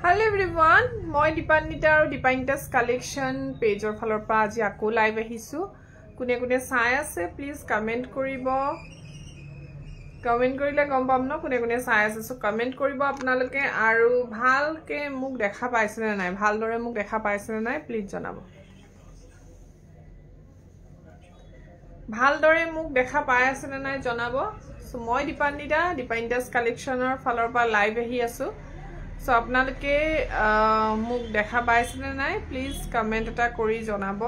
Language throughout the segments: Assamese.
Hello everyone, মই দীপান্বিতা আৰু দীপান্বিতা's collection পেজৰ ফালৰ পৰা আজি আকৌ লাইভ আহিছো কোনে কোনে চাই আছে প্লিজ কমেন্ট কৰিব কমেন্ট কৰিলে গম পাম ন কোনে কোনে চাই আছে সো কমেন্ট কৰিব আপোনালোকে আৰু ভালকে মুখ দেখা পাইছে নে নাই ভালদৰে মুখ দেখা পাইছে নে নাই প্লিজ জনাব ভালদৰে মুখ দেখা পাই আছে নে নাই জনাব সো মই দীপান্বিতা's collectionৰ ফালৰ পৰা লাইভ আহি আছো So আপোনালোকে মুখ দেখা পাইছে নে নাই প্লিজ কমেন্ট এটা কৰি জনাব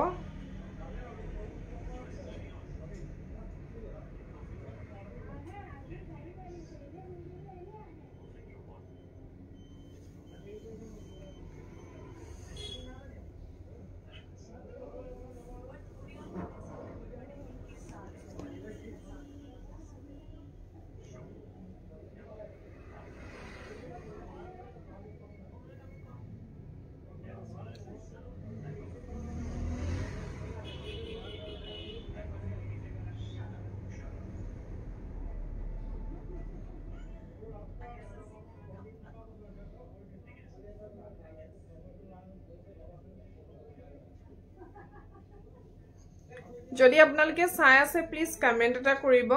যদি আপোনালোকে চাই আছে প্লিজ কমেন্ট এটা কৰিব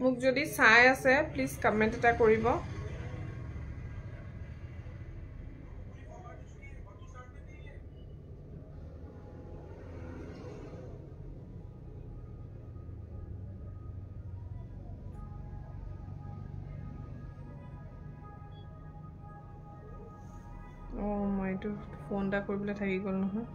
মুখ যদি চাই আছে প্লিজ কমেন্ট এটা কৰিব ও মইটো ফোনটা কৰিবলৈ থাকি গল নহয়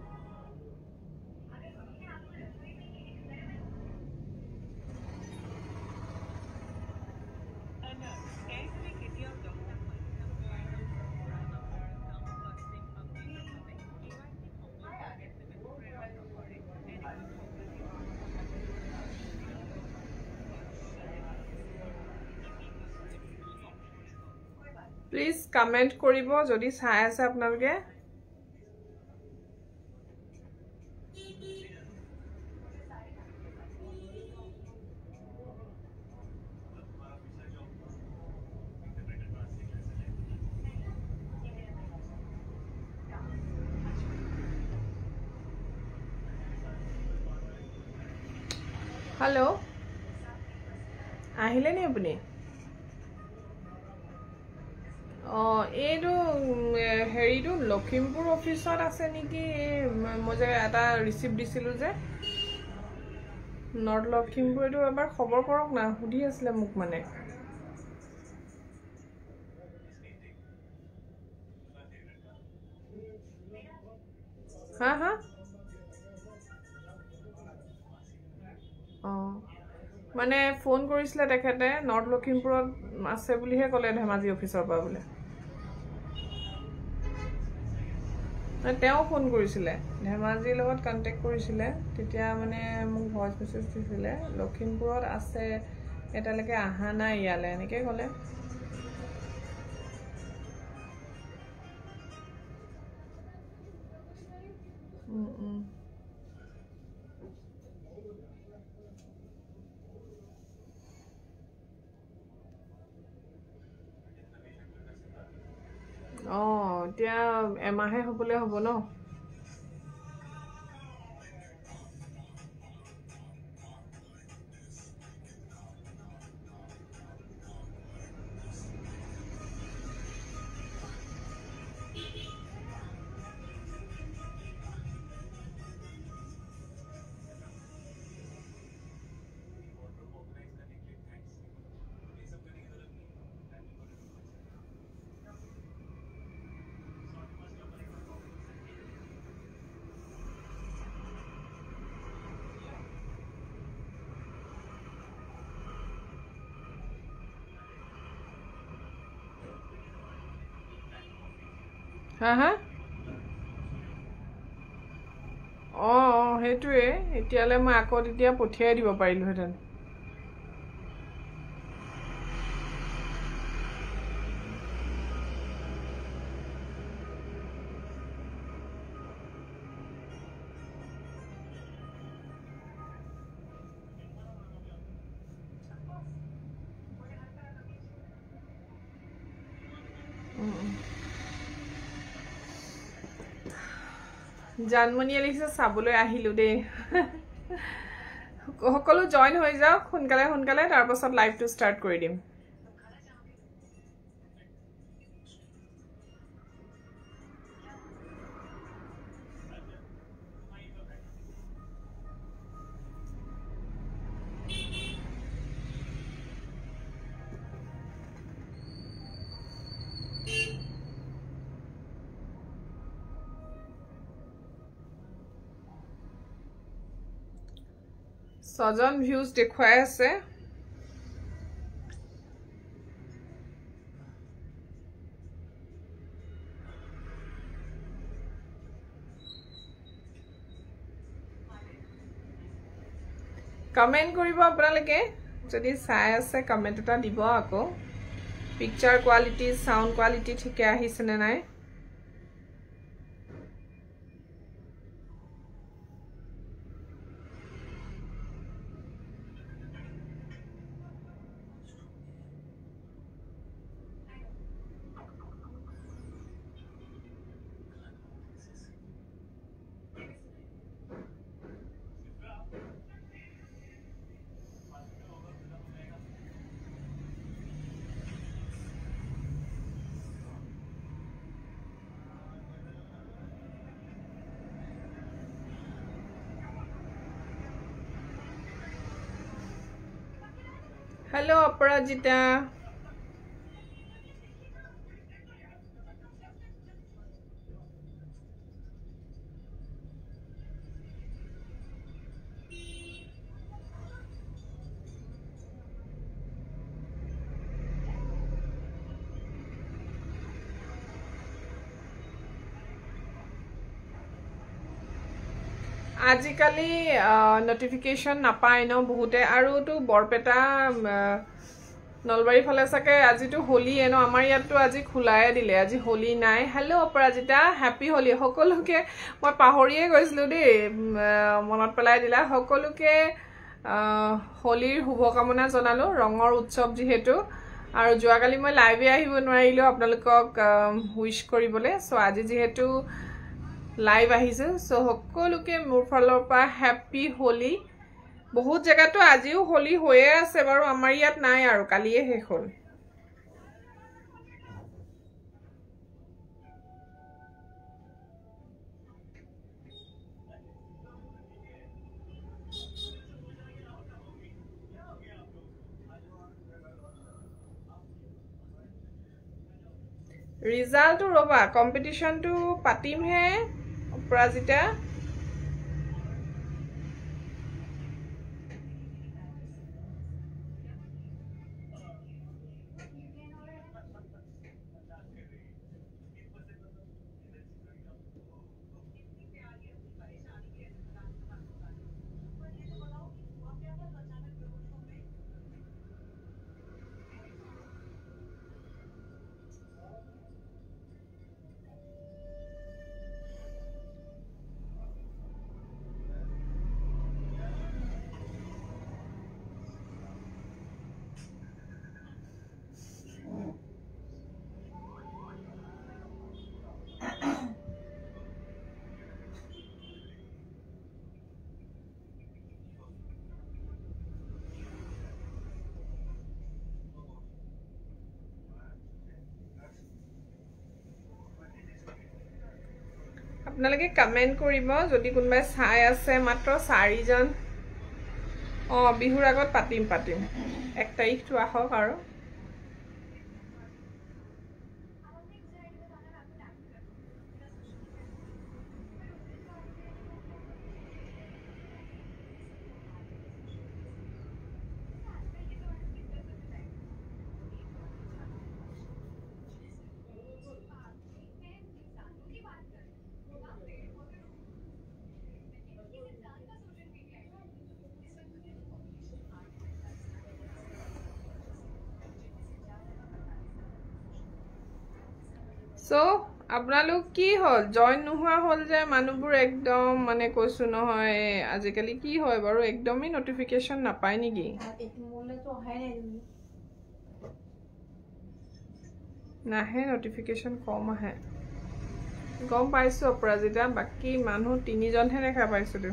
প্লিজ কমেন্ট কৰিব যদি চাই আছে আপোনালোকে हेलो আহিলে নি আপুনি এইটো হেৰিটো লখিমপুৰ অফিসত আছে নেকি মই যে এটা ৰিসিপ্ট দিছিলো যে নৰ্থ লখিমপুৰটো এবাৰ খবৰ কৰক না সুধি আছিল মোক মানে হা হা মানে ফোন কৰিছিল তেখেতে নৰ্থ লখিমপুৰত আছে বুলিহে ক'লে ধেমাজি অফিসৰ পৰা বুলে তেওঁ ফোন কৰিছিল ধেমাজিৰ লগত কন্টাক্ট কৰিছিল তেতিয়া মানে মোক ভয়েস মেসেজ দিছিল লখিমপুৰত আছে এটালৈকে আহা নাই ইয়ালে এনেকে ক'লে এতিয়া এমাহে হ'বলে হ'ব ন হা হা হেতুৱে এতিয়ালে মই আকৌ তেতিয়া পঠিয়াই দিব পাৰিলো হেতেন জানমনিয়ে লিখিছে চাবলৈ আহিলো দেই সকলো জয়েন হৈ যাওক সোনকালে সোনকালে তাৰ পাছত লাইভটো ষ্টাৰ্ট কৰি দিম ছজন ভিউজ দেখুৱাই আছে কমেন্ট কৰিব আপোনালোকে যদি চাই আছে কমেন্ট এটা দিব আকৌ পিকচাৰ কোৱালিটি সাউন্ড কোৱালিটি ঠিকে আহিছে নে নাই हेलो अपराजिता आजिकाली नोटिफिकेशन नापाय न बहुते आरो तो बरपेटा नलबारी फले सके আজি তো হোলি এনো আমাৰ ইয়াত তো আজি খুলাই দিলে আজি হোলি নাই हेलो अपराजिता हैप्पी होली সকলোকে মই পাহৰিয়ে গৈছিলো দেই মনত পেলাই দিলা সকলোকে হোলিৰ শুভকামনা জনালো ৰঙৰ উৎসৱ যেহেতু আৰু যোৱাকালি মই লাইভে আহিব নোৱাৰিলো আপোনালোকক উইশ কৰিবলৈ সো আজি যেহেতু লাইভ আহিছে সো সকলোকে মোৰ ফালৰ পৰা হ্যাপি হোলি बहुत जगह तो आजिও होली होए আছে বাৰু আমাৰ ইয়াত নাই আৰু কালিয়ে শেষ হ'ল रिजल्ट ৰবা কম্পিটিশন তো পাতিম হে অপৰাজিতা আপোনালোকে কমেন্ট কৰিব যদি কোনোবাই চাই আছে মাত্ৰ 4 জন বিহুৰ আগত পাতিম 1 তাৰিখটো আহক আৰু So, আপোনালোক কি হল জয়েন নোহোৱা হল যে মানুহবোৰ একদম মানে কৈছো নহয় আজিকালি কি হয় বাৰু একদমই নটিফিকেশন নাপায় নেকি নাহে নটিফিকেশন কম আহে গম পাইছো অপৰাজিতা বাকি মানুহ 3 জনহে দেখা পাইছো দে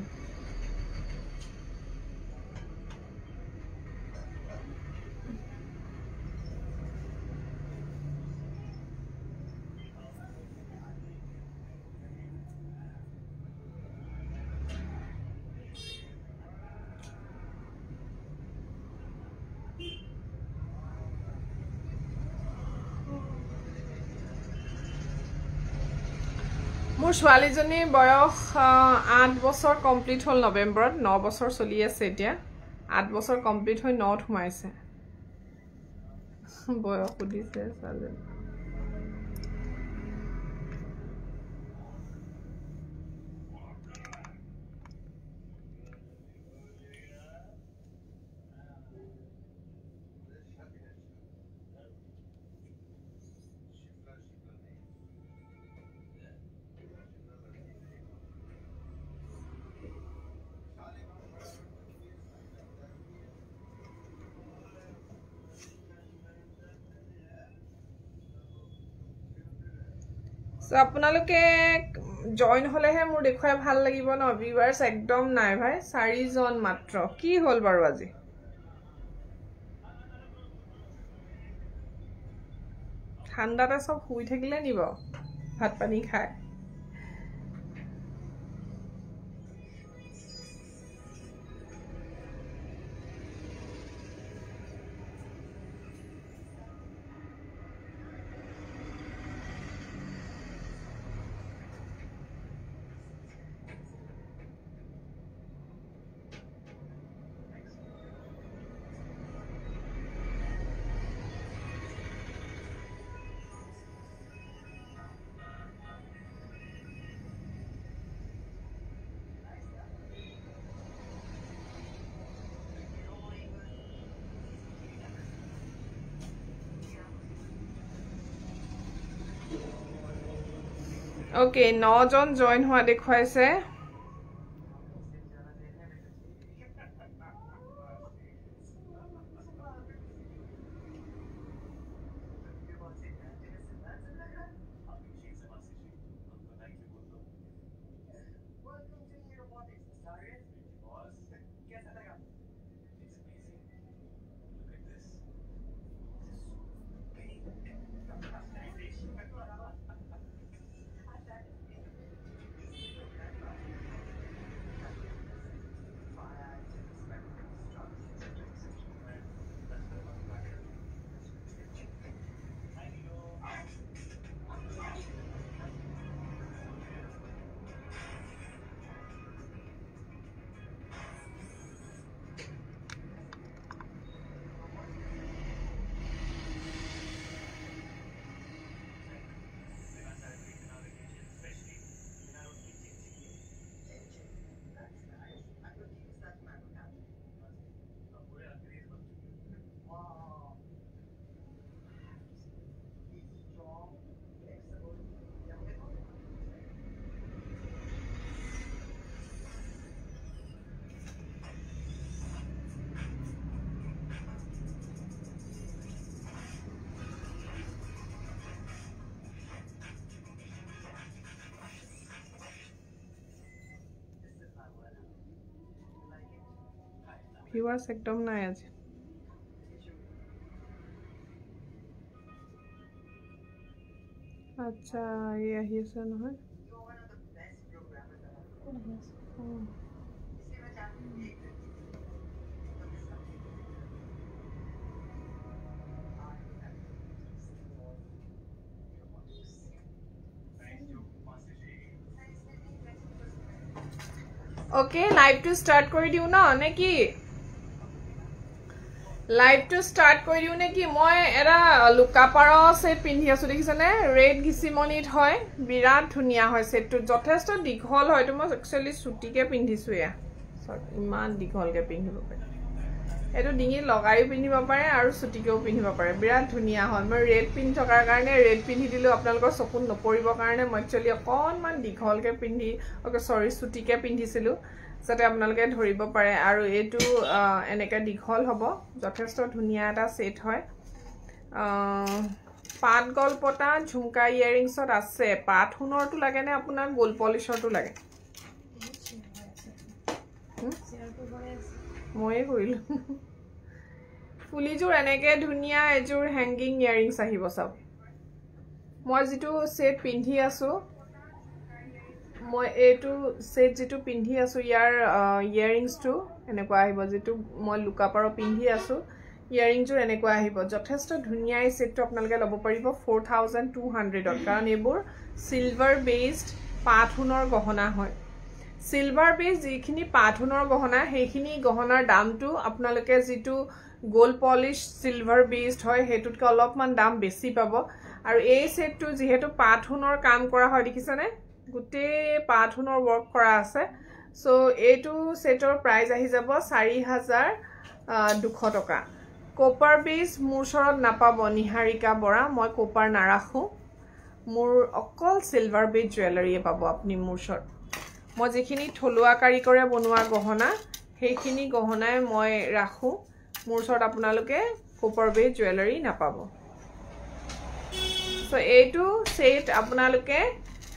মোৰ ছোৱালীজনীৰ বয়স 8 বছৰ কমপ্লিট হ'ল নৱেম্বৰত 9 বছৰ চলি আছে এতিয়া 8 বছৰ কমপ্লিট হৈ 9ত সোমাইছে বয়স সুধিছে ছোৱালীজনী So আপোনালোকে জয়েন হলেহে মোৰ দেখুৱাই ভাল লাগিব ন ভিউয়াৰ্স একদম নাই ভাই 4 জন মাত্ৰ কি হল বাৰু আজি ঠাণ্ডাতে সব শুই থাকিলে নিব ভাত পানী খায় Okay, 9 জন জয়েন হোৱা দেখুৱাইছে ভিউয়ার্স একদম নাই আজি আচ্ছা এই আহি আছে নহয় Okay, live to start কৰি দিও না নেকি লাইভ টু স্টাৰ্ট কৰি দিও নেকি মই এৰা লুকাপাৰ সেট পিন্ধি আছো দেখিছনে ৰেড গিসিমনিত হয় বিৰাট ধুনিয়া হয় সেটটো যথেষ্ট দীঘল হয় তো মই একচুয়ালি সুটিকে পিন্ধিছো ইয়া ইমান দীঘলকে পিন্ধিব পাৰে এটো ডিঙি লগাই পিন্ধিব পাৰে আৰু সুটিকেও পিন্ধিব পাৰে বিৰাট ধুনিয়া হয় মই ৰেড পিন থকাৰ কাৰণে ৰেড পিন্ধি দিলো আপোনালোকৰ চকুত নপৰিবৰ কাৰণে মই একচুয়ালি অকনমান দীঘলকে পিন্ধি ওকে সৰি সুটিকে পিন্ধিছিলো যাতে আপোনালোকে ধৰিব পাৰে আৰু এটো এনেকা দীঘল হ'ব যথেষ্ট ধুনিয়া এটা সেট হয় পাট গলপটা ঝুমকা ইয়াৰিংছত আছে পাট সোণৰটো লাগে নে আপোনাক গোল পলিশৰটো লাগে ময়ে কৰিলো ফুলিযোৰ এনেকে ধুনিয়া এযোৰ হ্যাঙ্গিং ইয়াৰিংছ আহিব সব মই যেটো সেট পিন্ধি আছো মই এটো সেট যেটো পিন্ধি আছো ইয়াৰ ইয়াৰিংছটো এনেকুৱা আহিব যেটো মই লুকাপাৰো পিন্ধি আছো ইয়াৰিংজোৰ এনেকুৱা আহিব যথেষ্ট ধুনিয়া এই সেটটো আপোনালোকে লব পাৰিব 4200 কাৰণ এবোৰ সিলভাৰ বেসড পাথুনৰ গহনা হয় সিলভাৰ বেস যিখিনি পাথুনৰ গহনা সেইখিনি গহনাৰ দামটো আপোনালোকে যেটো গোল্ড পলিশ সিলভাৰ বেসড হয় হেতুতকে অলপমান দাম বেছি পাব আৰু এই সেটটো যেহেতু পাথুনৰ কাম কৰা হয় দেখিছানে গুটে পাথুনৰ ওয়াৰ্ক কৰা আছে সো এইটো সেটৰ প্ৰাইস আহি যাব 4200 টকা কপাৰ বেস মোৰ ওচৰত নাপাব নিহাৰিকা বৰা মই কপাৰ নাৰাখো মোৰ অকল সিলভাৰ বেস জুৱেলাৰীয়ে পাব আপুনি মোৰ ওচৰত মই যেখিনি থলুৱা কাৰিকৰে বনোৱা গহনা সেইখিনি গহনাই মই ৰাখো মোৰ ওচৰত আপোনালোকে কপাৰ বেস জুৱেলাৰী নাপাব সো এইটো সেট আপোনালোকে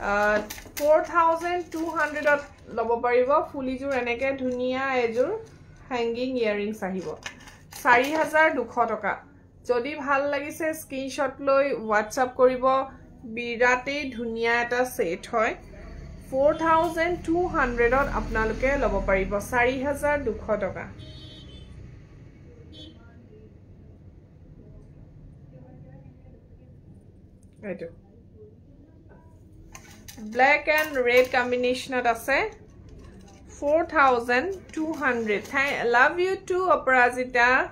4200 লব পাৰিব ফুলিযোৰ এনেকে ধুনিয়া এযোৰ হ্যাঙ্গিং ইয়াৰিংছ আহিব 4200 টকা যদি ভাল লাগিছে স্ক্ৰিনশ্বট লৈ WhatsApp কৰিব বিৰাতে ধুনিয়া এটা সেট হয় 4200 ত আপোনালোকে লব পাৰিব 4200 টকা এইটো black and red combination আছে 4200 love you too Aparajita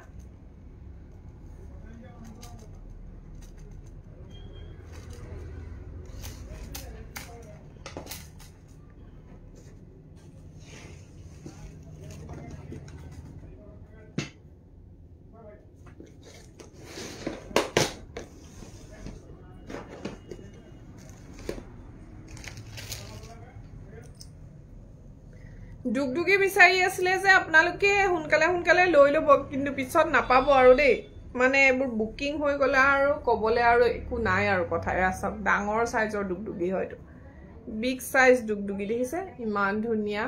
ডুগডুগি বিচাৰি আছিল যে আপোনালোকে হুনকালে লৈ লব কিন্তু পিছত নাপাব আৰু দেই মানে এবোৰ বুকিং হৈ গলা আৰু কবলে আৰু একো নাই আৰু কথা সব ডাঙৰ সাইজৰ ডুগডুগি হয়তো বিগ সাইজ ডুগডুগি দেখিছে ইমান ধুনিয়া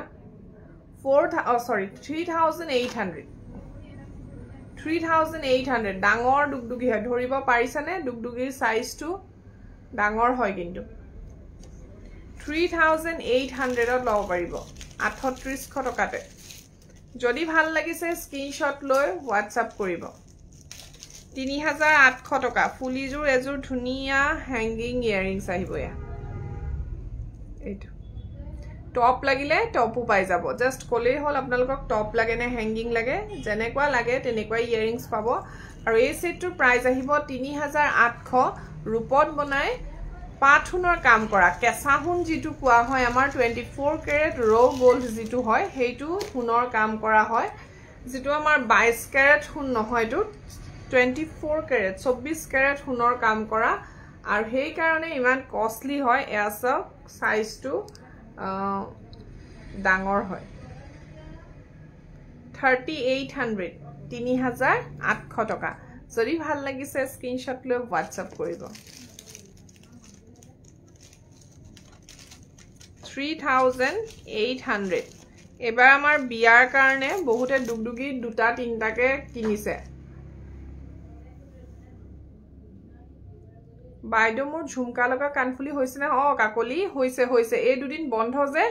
3800 ডাঙৰ ডুগডুগি হয় ধৰিব পাৰিছানে ডুগডুগিৰ সাইজটো ডাঙৰ হয় কিন্তু 3800 ত লব পাৰিব 3800 টকাতে যদি ভাল লাগিছে স্ক্ৰিনশ্বট লৈ WhatsApp কৰিব 3800 টকা ফুলিযোৰ এযোৰ ধুনিয়া হ্যাঙ্গিং ইয়াৰিংছ আহিব ইয়া এইটো টপ লাগিলে টপও পাই যাব জাস্ট কলেই হল আপোনালোকক টপ লাগে নে হ্যাঙ্গিং লাগে যেনেকুৱা লাগে তেনেকুৱা ইয়াৰিংছ পাব আৰু এই সেটটোৰ প্ৰাইস আহিব 3800 ৰূপত বনাই পাথুনৰ কাম কৰা কেঁচা হুন যেটো কোৱা হয় আমাৰ 24 ক্যাৰেট ৰ গোল্ড যেটো হয় হেইটো হুনৰ কাম কৰা হয় যেটো আমাৰ 22 ক্যাৰেট হুন নহয়টো 24 ক্যাৰেট 24 ক্যাৰেট হুনৰ কাম কৰা আৰু হেই কাৰণে ইমান কষ্টলি হয় এসব সাইজটো ডাঙৰ হয় 3800 টকা যদি ভাল লাগিছে স্ক্ৰিনশ্বট লৈ WhatsApp কৰিব 3800 এবাৰ আমাৰ বিয়াৰ কাৰণে বহুতে ডুগডুগি দুটা তিনটাকে কিনিছে বাইদেউ মোৰ ঝুমকা লগা কানফুলি হৈছে না কাকলি হৈছে এই দুদিন বন্ধ যে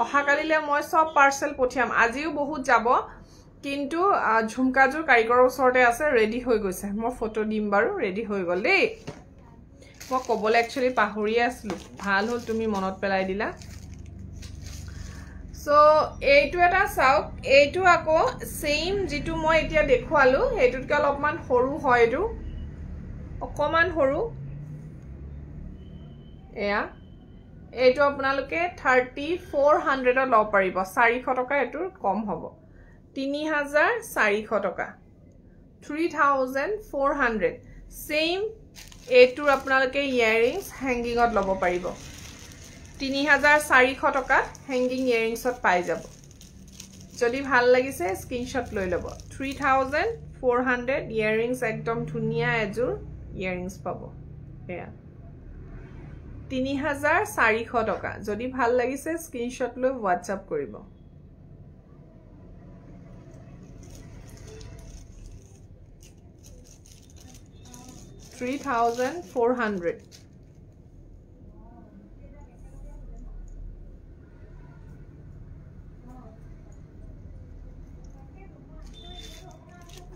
অহাকালিলে মই সব পাৰ্সেল পঠিয়াম আজিও বহুত যাব কিন্তু ঝুমকাজোৰ কাৰিকৰৰ ওচৰতে আছে ৰেডি হৈ গৈছে মই ফটো দিম বাৰু ৰেডি হৈ গল দেই মই কবলে একচুয়ালি পাহৰি আছিলো ভাল হল তুমি মনত পেলাই দিলা সো এইটো এটা চাওক এইটো আকৌ সেম যেটো মই এতিয়া দেখুৱালো হেতুতকে অলপমান সৰু হয় এটো অকমান সৰু এয়া এইটো আপোনালোকে 3400 ত লব পাৰিব 400 টকা এটোৰ কম হ'ব 3400 টকা 3400 সেম এইটোৰ আপোনালোকে ইয়াৰিংছ হ্যাঙ্গিংত লব পাৰিব 3400 টকা হ্যাঙ্গিং ইয়াৰিংছত পাই যাব যদি ভাল লাগিছে স্ক্ৰিনশ্বট লৈ লব 3400 ইয়াৰিংছ একদম ধুনিয়া এযোৰ ইয়াৰিংছ পাব এয়া 3400 টকা যদি ভাল লাগিছে স্ক্ৰিনশ্বট লৈ WhatsApp কৰিব 3400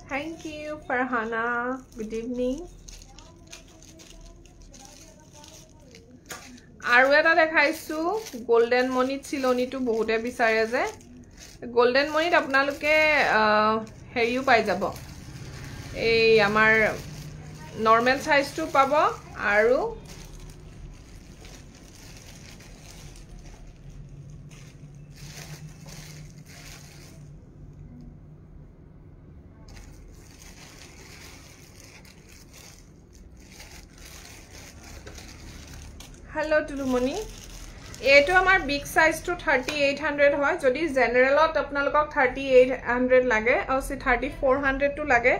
Thank you Farhana good evening আৰু এটা দেখাইছো গোল্ডেন মনিত চিলনিটো বহুতে বিচাৰে যে গোল্ডেন মনিত আপোনালোকে হেৰিও পাই যাব এই আমাৰ নৰমাল সাইজটো পাব আৰু हेलो टुलुमनी एटो आमार बिग साइज तो 3800 হয় যদি জেনাৰেলত আপোনালোকক 3800 লাগে আৰু 3400 তো লাগে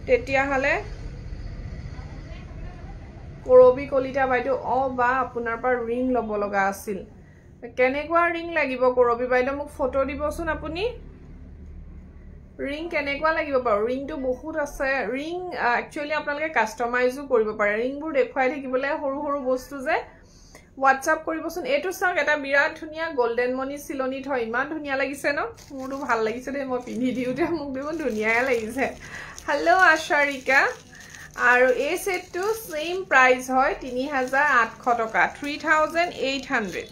তেতিয়া হলে কৰবি কলিতা বাইদেউ বা আপোনাৰ পৰা ৰিং লব লগা আছিল কেনেকুৱা ৰিং লাগিব কৰবি বাইদেউ মোক ফটো দিবচোন আপুনি ৰিং কেনেকুৱা লাগিব বাৰু ৰিংটো বহুত আছে ৰিং একচুয়ালি আপোনালোকে কাস্টমাইজও কৰিব পাৰে ৰিংবোৰ দেখুৱাই থাকিবলে সৰু সৰু বস্তু যে WhatsApp কৰিবচোন এটো চাওক এটা বিৰাট ধুনিয়া গোল্ডেন মনি চিলনিত হয় ইমান ধুনিয়া লাগিছে ন মোৰটো ভাল লাগিছে দে মই পিন্ধি দিউতে মোক দেখোন ধুনিয়া লাগিছে হেল্ল আশাৰিকা আৰু এই সেটটো সেম প্ৰাইস হয় 3800 টকা 3800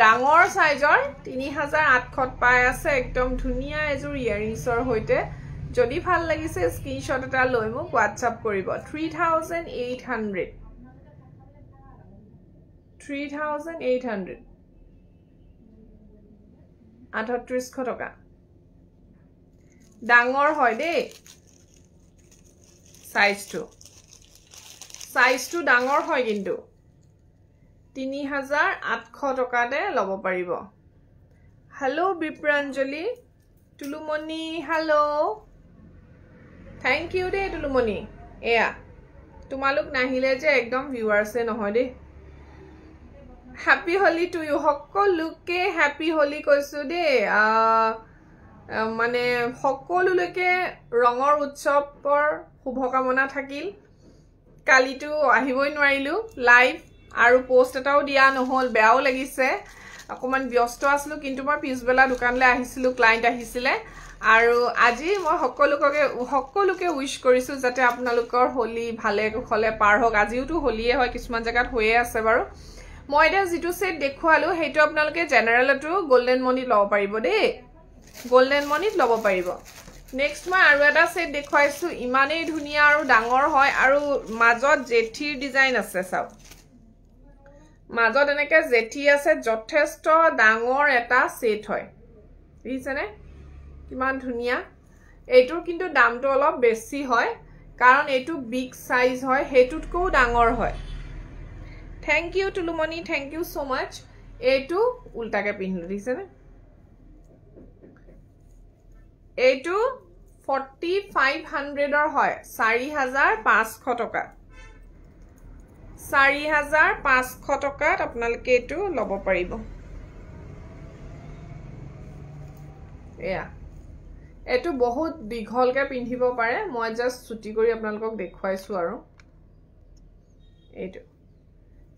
ডাঙৰ সাইজৰ 3800 পাই আছে একদম ধুনিয়া এজুৰ ইয়াৰিংছৰ হৈতে যদি ভাল লাগিছে স্ক্ৰিনশ্বট এটা লৈ মোক WhatsApp কৰিব 3800 3800 3800 টকা ডাঙৰ হয় দেই সাইজটো ডাঙৰ হয় কিন্তু 3800 টকাতে লব পাৰিব hello বিপ্ৰাঞ্জলি Tulumoni hello thank U দে টুলুমনি এয়া তোমালোক নাহিলে যে একদম ভিউয়াৰ্সে নহয় দে হ্যাপি হোলি টু ইউ সকলোকে হ্যাপি হোলি কৈছো দে মানে সকলোলৈকে ৰঙৰ উৎসৱৰ শুভকামনা থাকিল কালিটো আহিবই নোৱাৰিলো লাইভ আৰু পোষ্ট এটাও দিয়া নহল বেয়াও লাগিছে অকমান ব্যস্ত আছিলো কিন্তু মই পিছবেলা দোকানলৈ আহিছিলো ক্লায়েন্ট আহিছিলে আৰু আজি মই সকলোকে উইশ কৰিছো যাতে আপোনালোকৰ হোলি ভালে কুশলে পাৰ হওক আজিওটো হোলিয়ে হয় কিছুমান জায়গাত হৈয়ে আছে বাৰু মই এটা জিটো সেট দেখুৱালো হেটো আপোনালোকে জেনাৰেলটো গোল্ডেন মনিত লব পাৰিব দেই গোল্ডেন মনিত লব পাৰিব নেক্সট মই আৰু এটা সেট দেখুৱাইছো ইমানেই ধুনিয়া আৰু ডাঙৰ হয় আৰু মাজত জেঠিৰ ডিজাইন আছে চাও মাজত এনেকে জেঠি আছে যথেষ্ট ডাঙৰ এটা সেট হয় বুজিছেনে কিমান ধুনিয়া এইটোৰ কিন্তু দামটো অলপ বেছি হয় কাৰণ এইটো বিগ সাইজ হয় হেতুতকো ডাঙৰ হয় Thank you Tulumani thank you so much এইটো উল্টাকে পিন্ধিলো দিছেনে এইটো 4500 ৰ হয় 4500 টকা 4500 টকাত আপোনালোকে এইটো লব পাৰিব এয়া এইটো বহুত দীঘলকে পিন্ধিব পাৰে মই জাস্ট ছুটি কৰি আপোনালোকক দেখুৱাইছো আৰু এইটো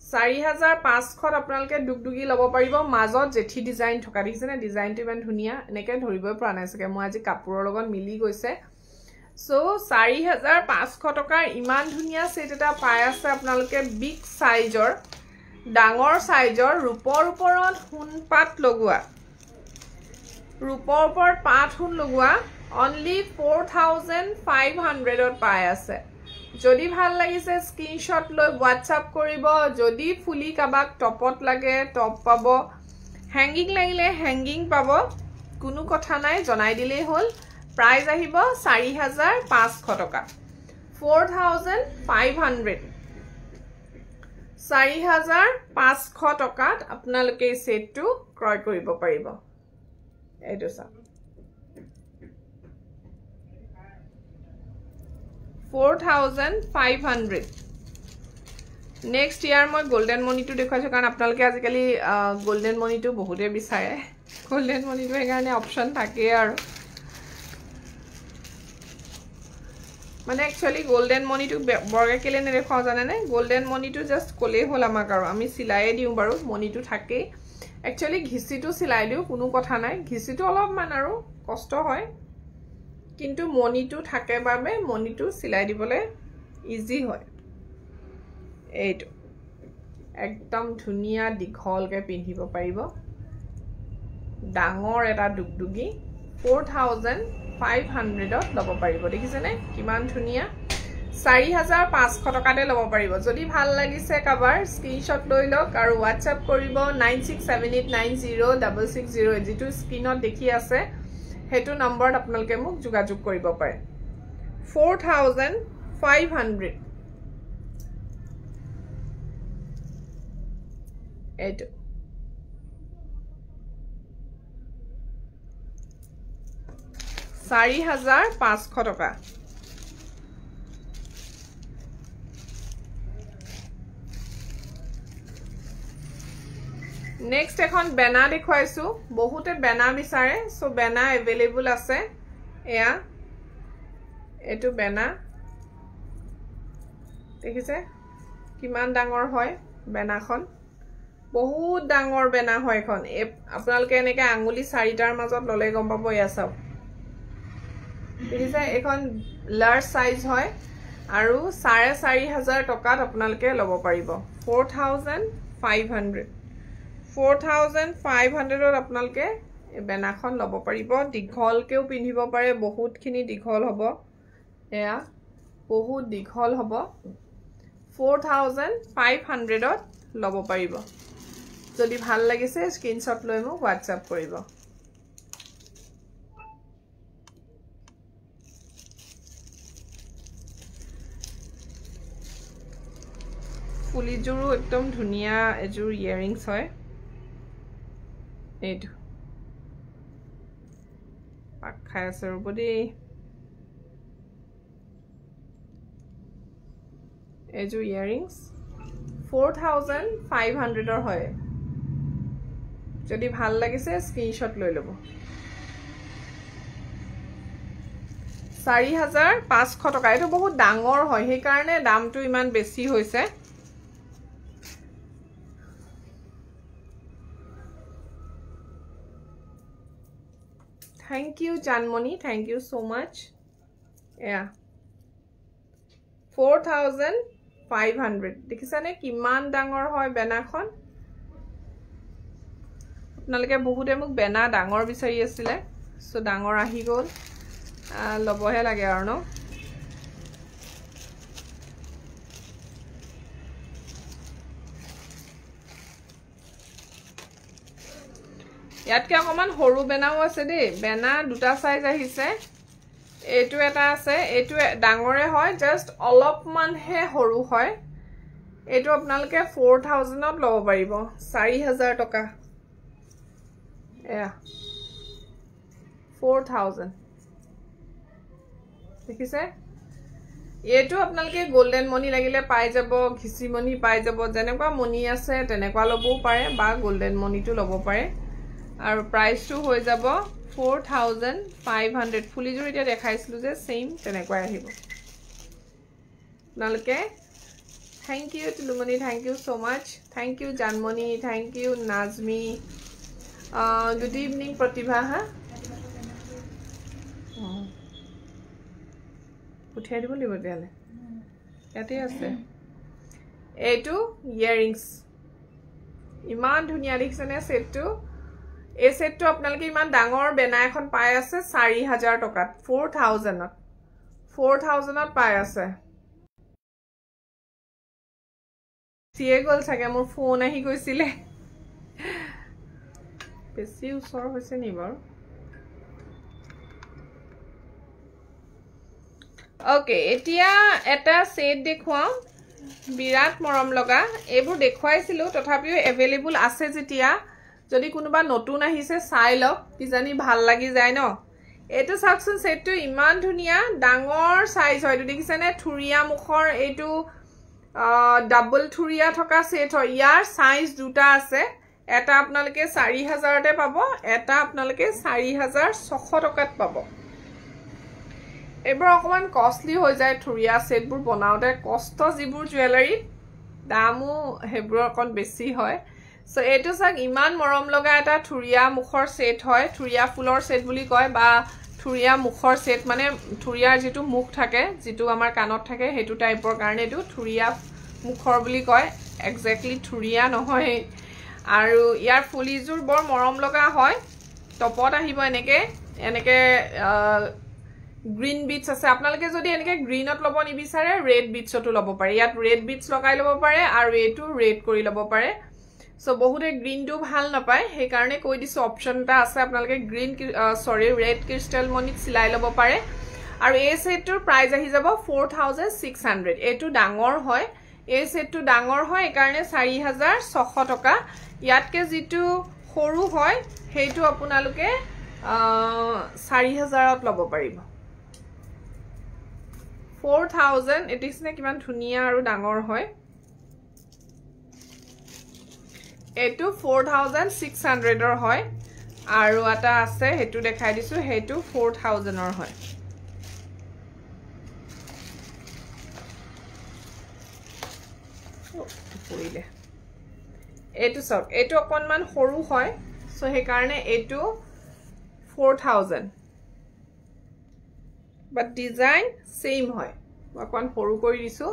4500 আপোনালোকে দুগদুগি লব পাৰিব মাজত জেঠি ডিজাইন থকা দিছেনে ডিজাইনটো ইমান ধুনিয়া এনেকে ধৰিবই পৰা নাই সকে মই আজি কাপোৰৰ লগত মিলি গৈছে সো 4500 টকাৰ ইমান ধুনিয়া সেট এটা পাই আছে আপোনালোকে বিগ সাইজৰ ডাঙৰ সাইজৰ ৰূপৰ ওপৰত হুন পাত লগোৱা ৰূপৰ ওপৰত পাত হুন লগোৱা only 4500 ত পাই আছে যদি ভাল লাগিছে স্ক্ৰিনশট লৈ WhatsApp কৰিব যদি ফুলি কাবাক টপত লাগে টপ পাব হ্যাঙ্গিং লাগিলে হ্যাঙ্গিং পাব কোনো কথা নাই জনাই দিলেই হল প্ৰাইস আহিব 4500 টকা 4500 4500 টকাত আপোনালোকে এই সেটটো ক্ৰয় কৰিব পাৰিব এইটো সা 4500 নেক্সট ইয়াৰ মই গোল্ডেন মণিটো দেখুৱাইছো কাৰণ আপোনালোকে আজিকালি গোল্ডেন মণিটো বহুতে বিচাৰে গোল্ডেন মণিটো সেইকাৰণে অপশ্যন থাকে আৰু মানে একচুয়ালি গোল্ডেন মণিটো বৰকে কেলে নেদেখাও জানেনে গোল্ডেন মণিটো জাস্ট কলেই হ'ল আমাক আৰু আমি সিলাইয়ে দিওঁ বাৰু মণিটো থাকে একচুয়ালি ঘিচিটো সিলাই দিওঁ কোনো কথা নাই ঘিচিটো অলপমান আৰু কষ্ট হয় কিন্তু মণিটো থাকে বাবে মণিটো সিলাই দিবলে ইজি হয় এইটো একদম ধুনিয়া দীঘলকে পিন্ধিব পাৰিব ডাঙৰ এটা দুগদুগি 4500 ত ল'ব পাৰিব দেখিছেনে কিমান ধুনিয়া 4500 টকাতে ল'ব পাৰিব যদি ভাল লাগিছে কভাৰ স্ক্ৰিনশ্বট লৈ লওক আৰু WhatsApp কৰিব 9678906660 যেটো স্ক্ৰিনত দেখি আছে হেতু নম্বৰত আপোনালোকে মোক যোগাযোগ কৰিব পাৰে 4500 এইটো 4500 টকা নেক্সট এখন বেনা দেখুৱাইছো বহুতে বেনা বিচাৰে সো বেনা अवेलेबल আছে এয়া এটো বেনা দেখিছে কিমান ডাঙৰ হয় বেনাখন বহুত ডাঙৰ বেনা হয় এখন আপোনালোকে এনেকে আঙুলি চাৰিটাৰ মাজত ললে গম পাব এয়া সব দেখিছে এখন লাৰ্জ সাইজ হয় আৰু 4500 টকাত আপোনালোকে ল'ব পাৰিব 4500 4500 ত আপোনালোকে এই বেনাখন ল'ব পাৰিব দীঘলকেও পিন্ধিব পাৰে বহুতখিনি দীঘল হ'ব এয়া বহুত দীঘল হ'ব 4500 ত ল'ব পাৰিব যদি ভাল লাগিছে স্ক্ৰিনশ্বট লৈ মোক WhatsApp কৰিব ফুলিজুৰো একদম ধুনিয়া এজুৰ ইয়াৰিংছ হয় এইটো পাক খাই আছে ৰবদি এজুৰ ইয়াৰিংছ 4500 ৰ হয় যদি ভাল লাগিছে স্ক্ৰিনশ্বট লৈ লব 4500 টকা এটো বহুত ডাঙৰ হয় সেই কাৰণে দামটো ইমান বেছি হৈছে Thank you, Janmoni. Thank you so much. Yeah. 4500. দেখিছানে কিমান ডাঙৰ হয় বেনাখন আপোনালোকে বহুতে মোক বেনা ডাঙৰ বিচাৰি আছিল সো ডাঙৰ আহি গল লবহে লাগে আৰু ন ইয়াতকে অকমান সৰু বেনাও আছে দেই বেনা দুটা সাইজ আহিছে এটো এটা আছে এটো ডাঙৰে হয় জাস্ট অলপমান হে সৰু হয় এটো আপোনালোকে 4000 ত ল'ব পাৰিব 4000 টকা এয়া 4000 দেখিছে এটো আপোনালোকে গোল্ডেন মনি লাগিলে পাই যাব ঘিচি মনি পাই যাব যেনেকুৱা মনি আছে তেনেকুৱা ল'বও পাৰে বা গোল্ডেন মনিটো ল'ব পাৰে আৰু প্ৰাইসটো হৈ যাব 4500 ফুলিজুৰ এতিয়া দেখাইছিলো যে সেম তেনেকৈ আহিব নালকে thank you Tulumoni thank you so much thank you Janmoni thank you Najmi good evening Pratibha হা উঠাই দিব লাগিব তেলে ইয়াতে আছে এটো ইয়াৰিংছ ইমান ধুনিয়া দেখিছনে সেটটো এই সেটটো আপোনালোকে ইমান ডাঙৰ বেনা এখন পাই আছে 4000 টকাত 4000 ত পাই আছে সিয়ে গল চাগে মোৰ ফোন আহি গৈছিলে বেছি উছৰ হৈছে নি বাৰু ওকে এতিয়া এটা সেট দেখুৱাও বিৰাট মৰম লগা এইবোৰ দেখুৱাইছিলো তথাপিও अवेलेबल আছে যেতিয়া যদি কোনোবা নতুন আহিছে চাই লওক কিজানি ভাল লাগি যায় ন এটো সাকসন সেটটো ইমান ধুনিয়া ডাঙৰ সাইজ হয় দেখিছেনে থুৰিয়া মুখৰ এইটো ডাবল থুৰিয়া থকা সেট হয় ইয়াৰ সাইজ দুটা আছে এটা আপোনালোকে 4000 তে পাব এটা আপোনালোকে 4600 টকাত পাব এবাৰ অকমান কষ্টলি হৈ যায় থুৰিয়া সেটবোৰ বনাওতে কষ্ট যিবোৰ জুৱেলাৰী দামো হেবোৰ অকন বেছি হয় সো এটো সাক ইমান মৰম লগা এটা থুৰিয়া মুখৰ সেট হয় থুৰিয়া ফুলৰ সেট বুলি কয় বা থুৰিয়া মুখৰ সেট মানে থুৰিয়াৰ যেটো মুখ থাকে যেটো আমাৰ কানত থাকে হেতু টাইপৰ কাৰণে এটো থুৰিয়া মুখৰ বুলি কয় এক্স্যাক্টলি থুৰিয়া নহয় আৰু ইয়াৰ ফুলিজুৰ বৰ মৰম লগা হয় টপত আহিব এনেকে গ্ৰীন বিটস আছে আপোনালোকে যদি এনেকে গ্ৰীনত লব নিবিচাৰে ৰেড বিটছটো লব পাৰে ইয়াত ৰেড বিটস লগাই লব পাৰে আৰু এটো ৰেড কৰি লব পাৰে সো বহুতে গ্ৰীন টু ভাল নাপায় সেই কাৰণে কৈ দিছো অপচন এটা আছে আপোনালোকে গ্ৰীন ৰেড ক্ৰিস্টাল মনিত সিলাই লব পাৰে আৰু এই সেটটোৰ প্ৰাইস আহি যাব 4600 এটো ডাঙৰ হয় এই সেটটো ডাঙৰ হয় এই কাৰণে 4600 টকা ইয়াতকে যেটো সৰু হয় হেইটো আপোনালোকে 4000ত লব পাৰিব 4000 এটিস নে কিমান ধুনিয়া আৰু ডাঙৰ হয় এটো 4600 ৰ হয় আৰু এটা আছে হেতু দেখাই দিছো হেতু 4000 ৰ হয় পইলে এটো সক এটো অকনমান সৰু হয় সো হে কাৰণে এটো 4000 বাট ডিজাইন সেম হয় অকন সৰু কৰি দিছো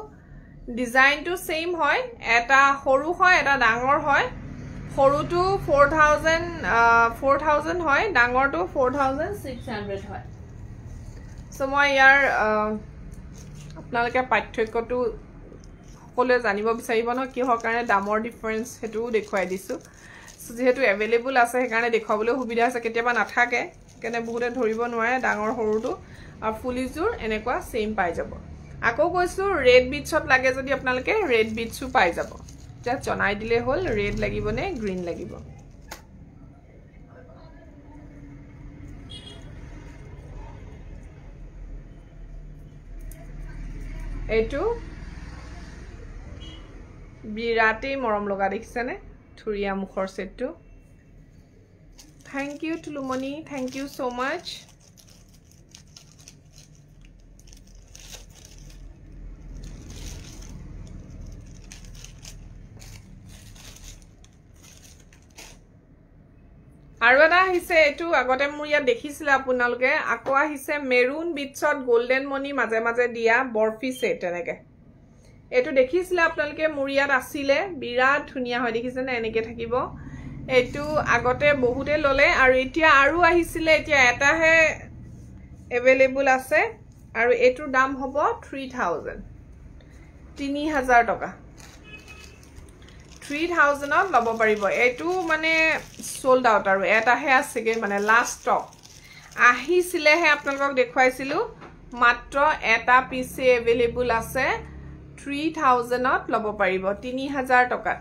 ডিজাইন টু সেম হয় এটা সৰু হয় এটা ডাঙৰ হয় সৰুটো 4000 হয় ডাঙৰটো 4600 হয় সো মই ইয়াৰ আপোনালোকে পাঠ্যক্যটো সকলে জানিব বিচাৰিব ন কি হয় কাৰণে দামৰ ডিফাৰেন্স হেতু দেখুৱাই দিছো যেহেতু अवेलेबल আছে সেই কাৰণে দেখাবলৈ সুবিধা আছে কেতিয়াবা নাথাকে কেনে বহুতে ধৰিব নোৱাৰে ডাঙৰ সৰুটো আৰু ফুলিজুৰ এনেকুৱা সেম পাই যাব আকৌ কৈছো ৰেড বিটছত লাগে যদি আপোনালোকে ৰেড বিটছু পাই যাব যা জনাই দিলে হল ৰেড লাগিব নে গ্ৰীন লাগিব এটো বিৰাতে মৰম লগা দেখিছেনে থুৰিয়া মুখৰ সেটটো thank you Tulumoni thank you so much আৰু এটা আহিছে এটো আগতে মোৰ ইয়া দেখিছিল আপোনালোকে আকৌ আহিছে মেৰুন বিটছত গোল্ডেন মনি মাজে মাজে দিয়া বৰফি সেট এনেকে এটো দেখিছিল আপোনালোকে মোৰ ইয়াত আছিলে বিৰাট ধুনিয়া হয় দেখিছেনে এনেকে থাকিব এটো আগতে বহুতে ললে আৰু এতিয়া আৰু আহিছিলে এতিয়া এটাহে अवेलेबल আছে আৰু এটোৰ দাম হ'ব 3000 টকা 3000 ত লব পাৰিব এটো মানে সোল্ড আউট আৰু এটাহে আছেগে মানে লাষ্ট স্টক আহিছিলেহে আপোনালোকক দেখুৱাইছিলো মাত্ৰ এটা পিছে अवेलेबल আছে 3000 ত লব পাৰিব 3000 টকাত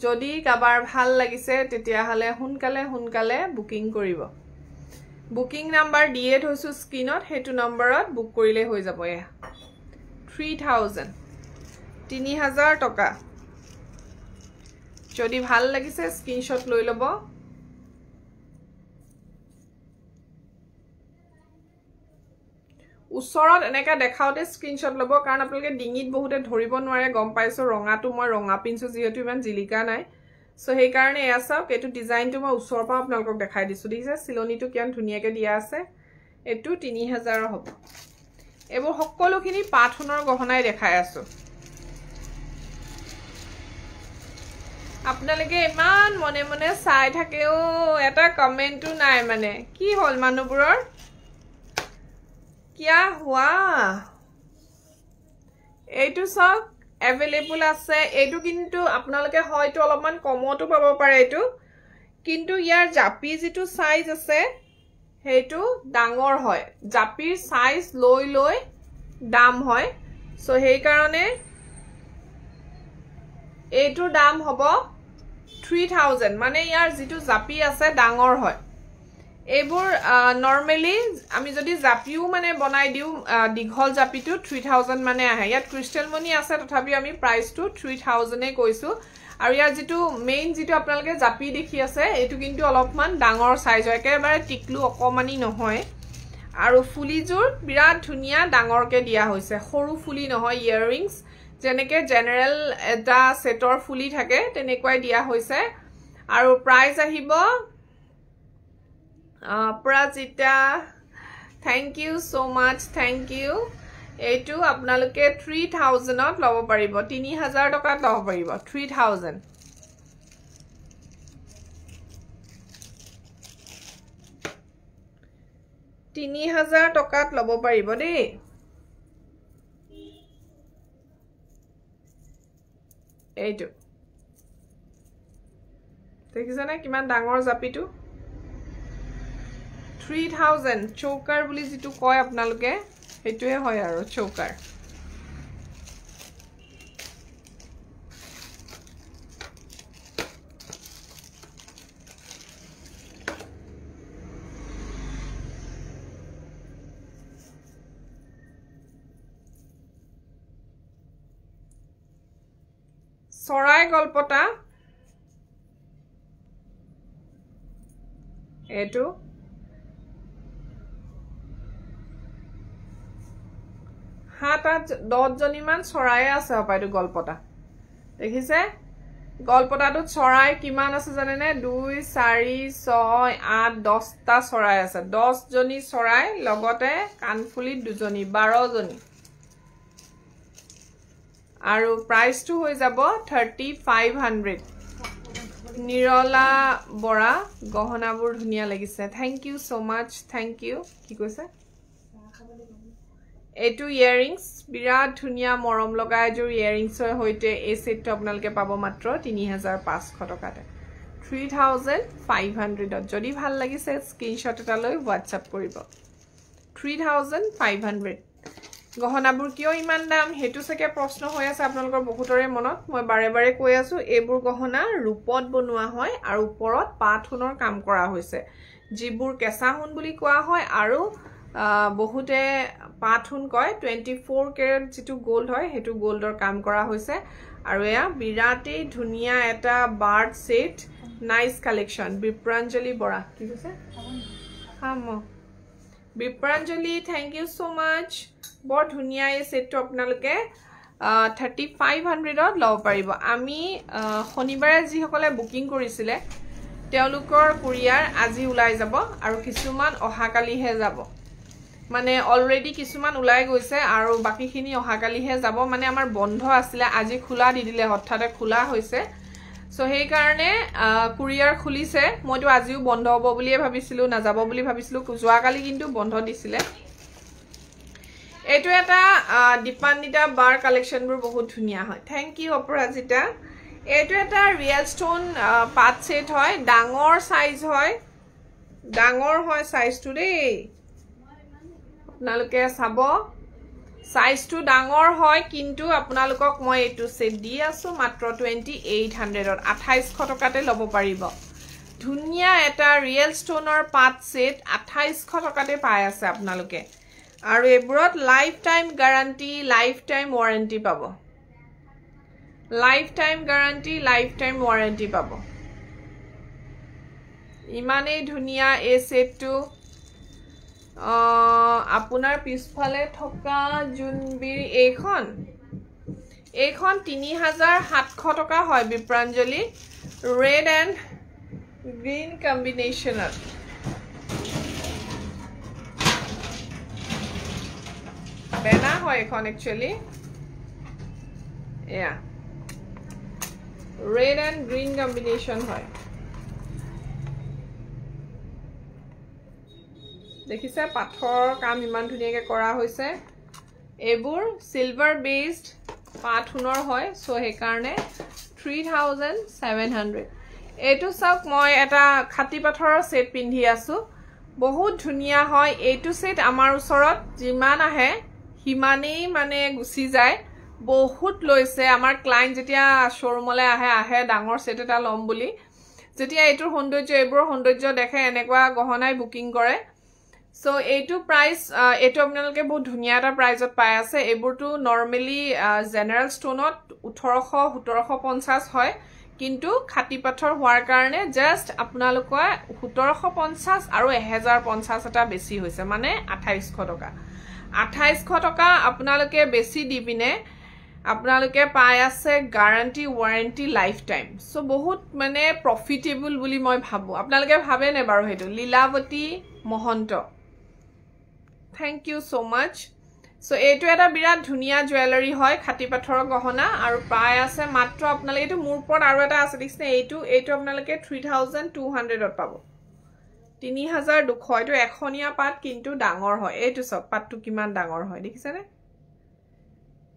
যদি কাবাৰ ভাল লাগিছে তেতিয়া হলে হুনকালে বুকিং কৰিব বুকিং নাম্বাৰ দিয়ে থৈছো স্ক্ৰিনত হেতু নম্বৰত বুক কৰিলে হৈ যাব এ 3000 টকা যদি ভাল লাগিছে স্ক্ৰিনশট লৈ লব উছৰত এনেকা দেখাওতে স্ক্ৰিনশট লব কাৰণ আপোনালোকে ডিঙিত বহুতে ধৰিব নোৱাৰে গম পাইছো ৰঙাটো মই ৰঙা পিনছো যেহেতু ইমান জিলিকা নাই সো সেই কাৰণে এয়া চাওক এটো ডিজাইনটো মই উছৰ পৰা আপোনালোকক দেখাই দিছো দেখিছে সিলনিটো কিমান ধুনিয়াকে দিয়া আছে এটো 3000 হ'ব এবোৰ সকলোখিনি পাথুনৰ গহনাই দেখাই আছো আপোনালোকে ইমান মনে মনে চাই থাকেও এটা কমেন্টটো নাই মানে কি হল মানুহবোৰৰ क्या हुआ এইটো সব अवेलेबल আছে এইটো কিন্তু আপোনালোকে হয়তো অলপমান কমতো পাব পাৰে এইটো কিন্তু ইয়াৰ জাপি যেটো সাইজ আছে হেতু ডাঙৰ হয় জাপিৰ সাইজ লৈ দাম হয় সো হেই কাৰণে এইটোৰ দাম হ'ব 3000 মানে ইয়াৰ যেটো জাপি আছে ডাঙৰ হয় এইবোৰ নৰ্মেলি আমি যদি জাপিও মানে বনাই দিও দীঘল জাপিটো 3000 মানে আহে ইয়াত ক্ৰিষ্টেল মনি আছে তথাপি আমি প্ৰাইসটো 3000 এ কৈছো আৰু ইয়াৰ যেটো মেইন যেটো আপোনালোকে জাপি দেখি আছে এটো কিন্তু অলপমান ডাঙৰ সাইজ হয় একেবাৰে টিকলু অকমানি নহয় আৰু ফুলিজুৰ বিৰাট ধুনিয়া ডাঙৰকে দিয়া হৈছে সৰু ফুলি নহয় ইয়াৰিংস যেনেকে জেনাৰেল এটা সেটৰ ফুলি থাকে তেনেকৈ দিয়া হৈছে আৰু প্ৰাইস আহিব Prajita, thank you so much, thank you. এইটো আপোনালোকে 3000 ত লব পাৰিব 3000 টকাত লব পাৰিব 3000 3000 টকাত লব পাৰিব দেই এইটো দেখিছানে কিমান ডাঙৰ জাপিটো 3000 চৌকাৰ বুলি যেটো কয় আপোনালোকে হেতুৱে হয় আৰু চৌকাৰ সৰাই গল্পটা এটো 7-10 জনীমান চৰাই আছে অপাইটো গল্পটা দেখিছে গল্পটাটোত চৰাই কিমান আছে জানে নে 2 4 6 8 10 টা চৰাই আছে 10 জনী চৰাই লগতে কানফুলি দুজনী 12 জনী আৰু প্ৰাইসটো হৈ যাব 3500 নিৰলা বৰা গহনাবোৰ ধুনিয়া লাগিছে thank you so much thank U কি কৈছে এটু ইয়াৰিংস বিৰাট ধুনিয়া মৰম লগা এজোৰ ইয়াৰিংসৰ হৈতে এই সেটটো আপোনালোকে পাব মাত্ৰ 3500 টকাতে 3500 যদি ভাল লাগিছে স্ক্ৰিনশ্বট এটা লৈ WhatsApp কৰিব 3500 গহনাবোৰ কিয় ইমান দাম হেতু সকে প্ৰশ্ন হৈ আছে আপোনালোকৰ বহুতৰে মনত মই বাৰে বাৰে কৈ আছো এইবোৰ গহনা ৰূপত বনোৱা হয় আৰু ওপৰত পাথুনৰ কাম কৰা হৈছে জিবোৰ কেঁচা হুন বুলি কোৱা হয় আৰু বহুতে পাথুন কয় 24 ক্যাৰেট যেটো গোল্ড হয় হেতু গোল্ডৰ কাম কৰা হৈছে আৰু এয়া বিৰাটেই ধুনিয়া এটা bird set nice collection Bipranjali Bora কি কৈছে হাম Bipranjali thank you so much বৰ ধুনিয়া এই সেটটো আপোনালোকে 3500 ত লব পাৰিব আমি শনিবাৰে যি সকলে বুকিং কৰিছিলে তেওঁলোকৰ কুৰিয়াৰ আজি উলাই যাব আৰু কিছুমান অহাকালিহে যাব মানে অলৰেডি কিছুমান উলাই গৈছে আৰু বাকিখিনি অহাকালিহে যাব মানে আমাৰ বন্ধ আছিল আজি খোলা দি দিলে হঠাতে খোলা হৈছে সো সেই কাৰণে কুৰিয়াৰ খুলিছে মইতো আজিও বন্ধ হ'ব বুলিয়ে ভাবিছিলো না যাব বুলি ভাবিছিলো যোৱাকালি কিন্তু বন্ধ দিছিলে এটো এটা দীপান্বিতা বাৰ কালেকশনবোৰ বহুত ধুনিয়া হয় থ্যাংক ইউ অপৰাজিতা এটো এটা ৰিয়েল ষ্টোন পাত সেট হয় ডাঙৰ সাইজ হয় সাইজটো দেই আপোনালোকে চাব সাইজটো ডাঙৰ হয় কিন্তু আপোনালোকক মই এটো সেট দি আছো মাত্ৰ 2800 ত 2800 টকাতে লব পাৰিব ধুনিয়া এটা ৰিয়েল ষ্টোনৰ পাত সেট 2800 টকাতে পাই আছে আপোনালোকে আৰু এবোৰত lifetime guarantee lifetime warranty পাব lifetime guarantee lifetime warranty পাব ইমানেই ধুনিয়া এই সেটটো আপোনাৰ পিছফালে থকা জুনবিৰ এইখন 3700 টকা হয় বিপ্ৰাঞ্জলি ৰেড এন্ড গ্ৰীন কম্বিনেশনত বেনা হয় এখন একচুয়ালি এয়া red and green combination হয় দেখিছে পাথৰ কাম ইমান ধুনিয়াকে কৰা হৈছে এবোৰ সিলভাৰ বেসড পাথুনৰ হয় সো হে কাৰণে 3700 এটো সক মই এটা খাতি পাথৰৰ সেট পিন্ধি আছো বহুত ধুনিয়া হয় এটো সেট আমাৰ ওচৰত জিমান আহে হিমানেই মানে গুছি যায় বহুত লৈছে আমাৰ ক্লায়েন্ট যেতিয়া শোৰুমলে আহে ডাঙৰ সেট এটা লম বুলি যেতিয়া এইটোৰ সৌন্দৰ্য এইবোৰৰ সৌন্দৰ্য দেখে এনেকুৱা গহনাই বুকিং কৰে সো এইটো প্ৰাইস এইটো আপোনালোকে বহুত ধুনীয়া এটা প্ৰাইজত পাই আছে এইবোৰটো নৰমালি জেনাৰেল ষ্টোনত 1800 1750 হয় কিন্তু খাটি পাথৰ হোৱাৰ কাৰণে জাস্ট আপোনালোকৰ 1750 আৰু 1050 এটা বেছি হৈছে মানে 2800 টকা 2800 টকা আপোনালোকে বেছি দি পিনে আপোনালোকে পাই আছে guarantee warranty life time so বহুত মানে প্ৰফিটেবল বুলি মই ভাবো আপোনালোকে ভাবে নে বাৰু হেতু Lilawati Mahanta thank you so much so এইটো এটা বিৰাট ধুনীয়া জুৱেলাৰী হয় খাটি পাথৰৰ গহনা আৰু প্ৰায় আছে মাত্ৰ আপোনালোকে এইটো মোৰ ওপৰত আৰু এটা আছে দিছে এইটো আপোনালোকে 3200 ত পাব 3200 এইটো এখনীয়া পাত কিন্তু ডাঙৰ হয় এইটো সব পাতটো কিমান ডাঙৰ হয় দেখিছেনে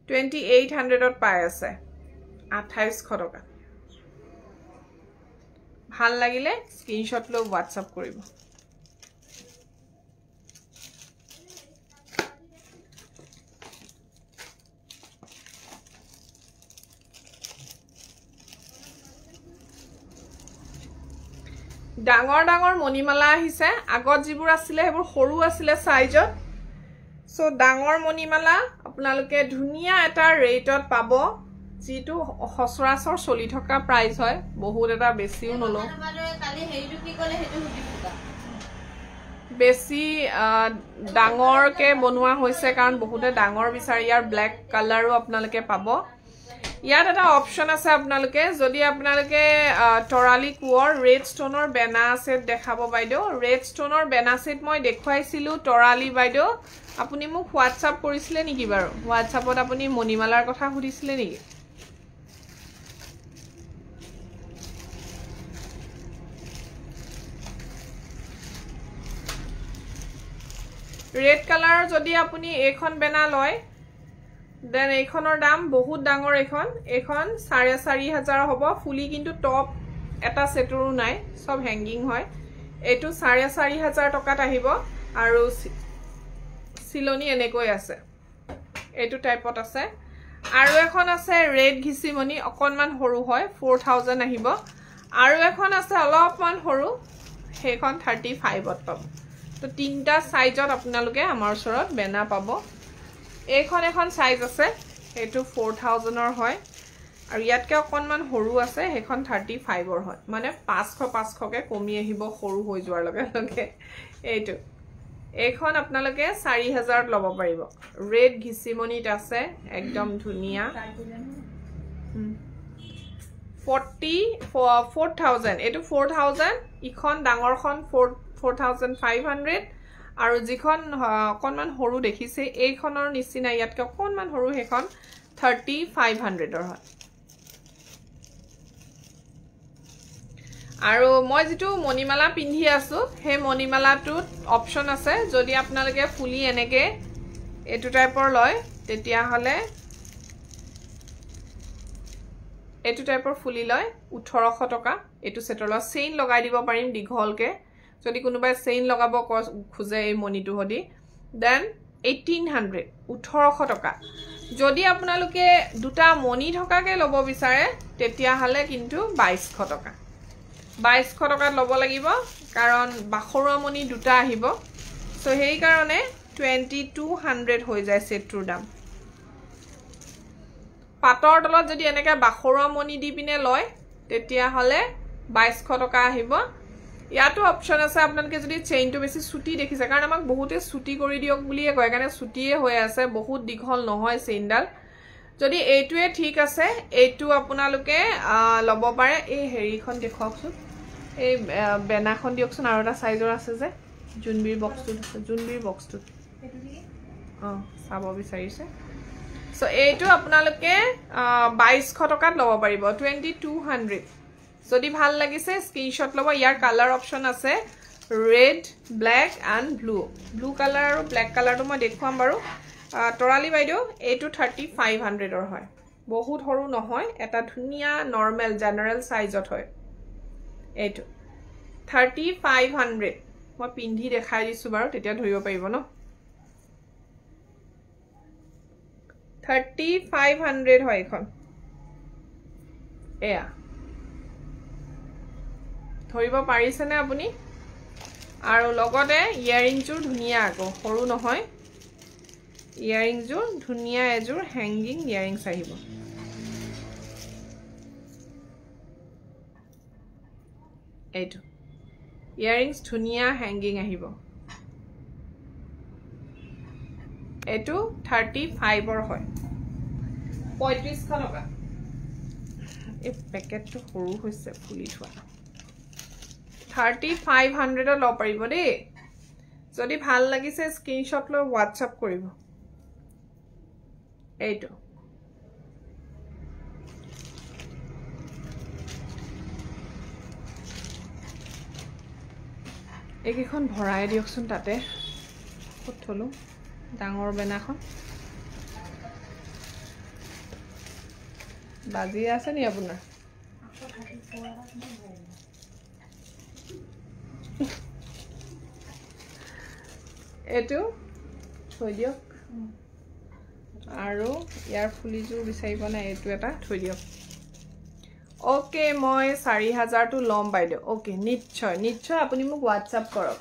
2800 ত পাই আছে 2800 টকা ভাল লাগিলে স্ক্ৰিনশ্বট লৈ WhatsApp কৰিব ডাঙৰ ডাঙৰ মণিমালা আহিছে আগত যিবোৰ আছিল হেবোৰ সৰু আছিল সাইজত সো ডাঙৰ মণিমালা আপোনালোকে ধুনীয়া এটা ৰেটত পাব যেটো হসৰাসৰ চলি থকা প্ৰাইস হয় বহুত এটা বেছিও নলো কালি হেইটো কি কলে হেতু সুধিবা বেছি ডাঙৰকে বনোৱা হৈছে কাৰণ বহুতে ডাঙৰ বিচাৰি ইয়াৰ ব্ল্যাক কালাৰও আপোনালোকে পাব ইয়াত এটা অপশন আছে আপোনালোকে যদি আপোনালোকে টৰালি কোৰ ৰেড ষ্টোনৰ বেনা সেট দেখাব বাইদেউ ৰেড ষ্টোনৰ বেনা সেট মই দেখুৱাইছিলো টৰালি বাইদেউ আপুনি মোক WhatsApp কৰিছিলে নেকি বাৰু WhatsAppত আপুনি মণিমালাৰ কথা সুধিছিলে নেকি ৰেড কালাৰৰ যদি আপুনি এইখন বেনা লয় দেন এইখনৰ দাম বহুত ডাঙৰ এইখন 4500 হ'ব ফুলি কিন্তু টপ এটা সেটৰো নাই সব হ্যাঙ্গিং হয় এটো 4500 টকাত আহিব আৰু সিলনি এনেকৈ আছে এটো টাইপত আছে আৰু এখন আছে ৰেড ঘিচিমনি অকনমান সৰু হয় 4000 আহিব আৰু এখন আছে অলপমান সৰু সেইখন 35 ত পাব তো তিনটা সাইজত আপোনালোকে আমাৰ ওচৰত বেনা পাব এইখন এখন সাইজ আছে এটো 4000 ৰ হয় আৰু ইয়াতকে অকনমান সৰু আছে সেইখন 35 ৰ হয় মানে 500 কে কমি আহিব সৰু হৈ যোৱাৰ লগে লগে এইটো এইখন আপোনালোকে 4000 ত ল'ব পাৰিব ৰেড ঘিচিমনিত আছে একদম ধুনীয়া 4000 এটো 4000 ইখন ডাঙৰখন 4500 আৰু যিখন অকনমান সৰু দেখিছে এইখনৰ নিচিনা ইয়াতকে অকনমান সৰু হেখন 3500 ৰ হয় আৰু মই যেটো মণিমালা পিন্ধি আছো হে মণিমালাটোত অপশন আছে যদি আপোনালোকে ফুলি এনেকে এটো টাইপৰ লয় তেতিয়া হলে এটো টাইপৰ ফুলি লয় 1800 টকা এটো সেটৰ ল চেইন লগাই দিব পাৰিম দিঘলকে যদি কোনোবাই চেইন লগাব খুজে এই মণিটো হদি দেন 1800 1800 টকা যদি আপোনালোকে দুটা মণি থকাকে লব বিচাৰে তেতিয়া হলে কিন্তু 2200 টকা 2200 টকাত লব লাগিব কাৰণ বাখৰুৱা মণি দুটা আহিব সো হেই কাৰণে 2200 হৈ যায় সেটটোৰ দাম পাটৰ তলত যদি এনেকা বাখৰুৱা মণি দি পিনে লয় তেতিয়া হলে 2200 টকা আহিব ইয়াতো অপশন আছে আপোনালোকে যদি চেইনটো বেছি সুটি দেখিছে কাৰণ আমাক বহুতে সুটি কৰি দিয়ক বুলিয়ে কয় কাৰণে সুটিয়ে হৈ আছে বহুত দীঘল নহয় চেইনডাল যদি এইটোৱে ঠিক আছে এইটো আপোনালোকে লব পাৰে এই হেৰিখন দেখুৱাকচোন এই বেনাখন দিয়কচোন আৰু এটা সাইজৰ আছে যে জুনবিৰ বক্সটো চাব বিচাৰিছে সো এইটো আপোনালোকে 2200 টকাত লব পাৰিব 2200 যদি ভাল লাগিছে স্ক্ৰিনশ্বট লব ইয়াৰ কালাৰ অপশন আছে red black and blue colour আৰু ব্ল্যাক কালাৰটো মই দেখুৱাম বাৰু টৰালি বাইদেউ এইটো 3500 ৰ হয় বহুত সৰু নহয় এটা ধুনীয়া নৰমাল জেনাৰেল সাইজত হয় এইটো 3500 মই পিন্ধি দেখাই দিছো বাৰু তেতিয়া ধৰিব পাৰিব ন 3500 হয় এখন এয়া ধৰিব পাৰিছেনে আপুনি আৰু লগতে ইয়াৰিংজোৰ ধুনিয়া আকৌ সৰু নহয় ইয়াৰিংজোৰ ধুনিয়া এজোৰ হ্যাঙ্গিং ইয়াৰিংস আহিব এইটো ইয়াৰিংস ধুনিয়া হ্যাঙ্গিং আহিব এটো 35 ৰ হয় 35 টকা এই প্যাকেটটো সৰু হৈছে ফুলি থোৱা 3500 ল পাৰিব দে যদি ভাল লাগিছে স্ক্ৰিনশ্বট লৈ WhatsApp কৰিব এইটো এইখন ভৰাই দিয়কচোন তাতে কত থলো ডাঙৰ বেনাখন বাজি আছে নি আপোনাৰ এটো থৈ দিয়ক আৰু ইয়াৰ ফুলিজোৰ বিচাৰিব না এটো এটা থৈ দিয়ক ওকে মই 4000 টো লম বাইদেউ ওকে নিশ্চয় নিশ্চয় আপুনি মোক WhatsApp কৰক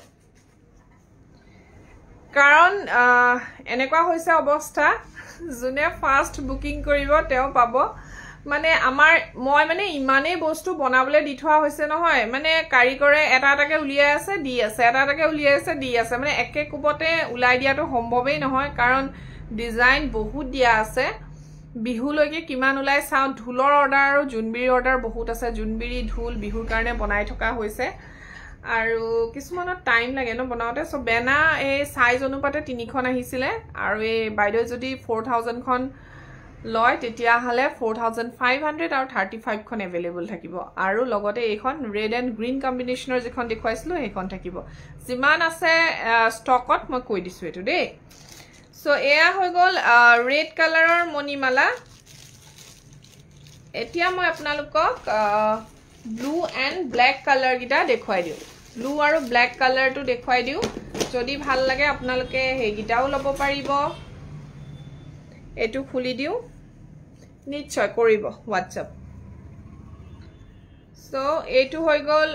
কাৰণ এনেকুৱা হৈছে অৱস্থা জুনে ফাৰ্স্ট বুকিং কৰিব তেও পাব মানে আমাৰ মই মানে ইমানে বস্তু বনাবলে দি থোৱা হৈছে নহয় মানে কাৰিকৰে এটা এটাকে উলিয়াই আছে দি আছে এটা এটাকে উলিয়াই আছে দি আছে মানে একে কুপতে উলাই দিয়াটো সম্ভৱেই নহয় কাৰণ ডিজাইন বহুত দিয়া আছে বিহুলৈকে কিমান উলাই চাও ঢুলৰ অৰ্ডাৰ আৰু জুনবিৰি অৰ্ডাৰ বহুত আছে জুনবিৰি ঢুল বিহুৰ কাৰণে বনাই থকা হৈছে আৰু কিছুমানৰ টাইম লাগে ন বনাওতে সো বেনা এই সাইজ অনুপাতে 3খন আহিছিলে আৰু এই বাইদেউ যদি 4000 খন লয় তেতিয়া হলে 4500 আৰু 35 খন अवेलेबल থাকিব আৰু লগতে এইখন ৰেড এন্ড গ্ৰীন কম্বিনেশনৰ যিখন দেখুৱাইছিলো সেইখন থাকিব যিমান আছে ষ্টকত মই কৈ দিছো এটো দেই সো এয়া হৈ গল ৰেড কালাৰৰ মণিমালা এতিয়া মই আপোনালোকক ব্লু এন্ড ব্ল্যাক কালাৰ গিটা দেখুৱাই দিও ব্লু আৰু ব্ল্যাক কালাৰটো দেখুৱাই দিও যদি ভাল লাগে আপোনালোকে হেগিটাও লব পাৰিব এটো খুলি দিও নিশ্চয় কৰিব WhatsApp সো এটো হৈ গল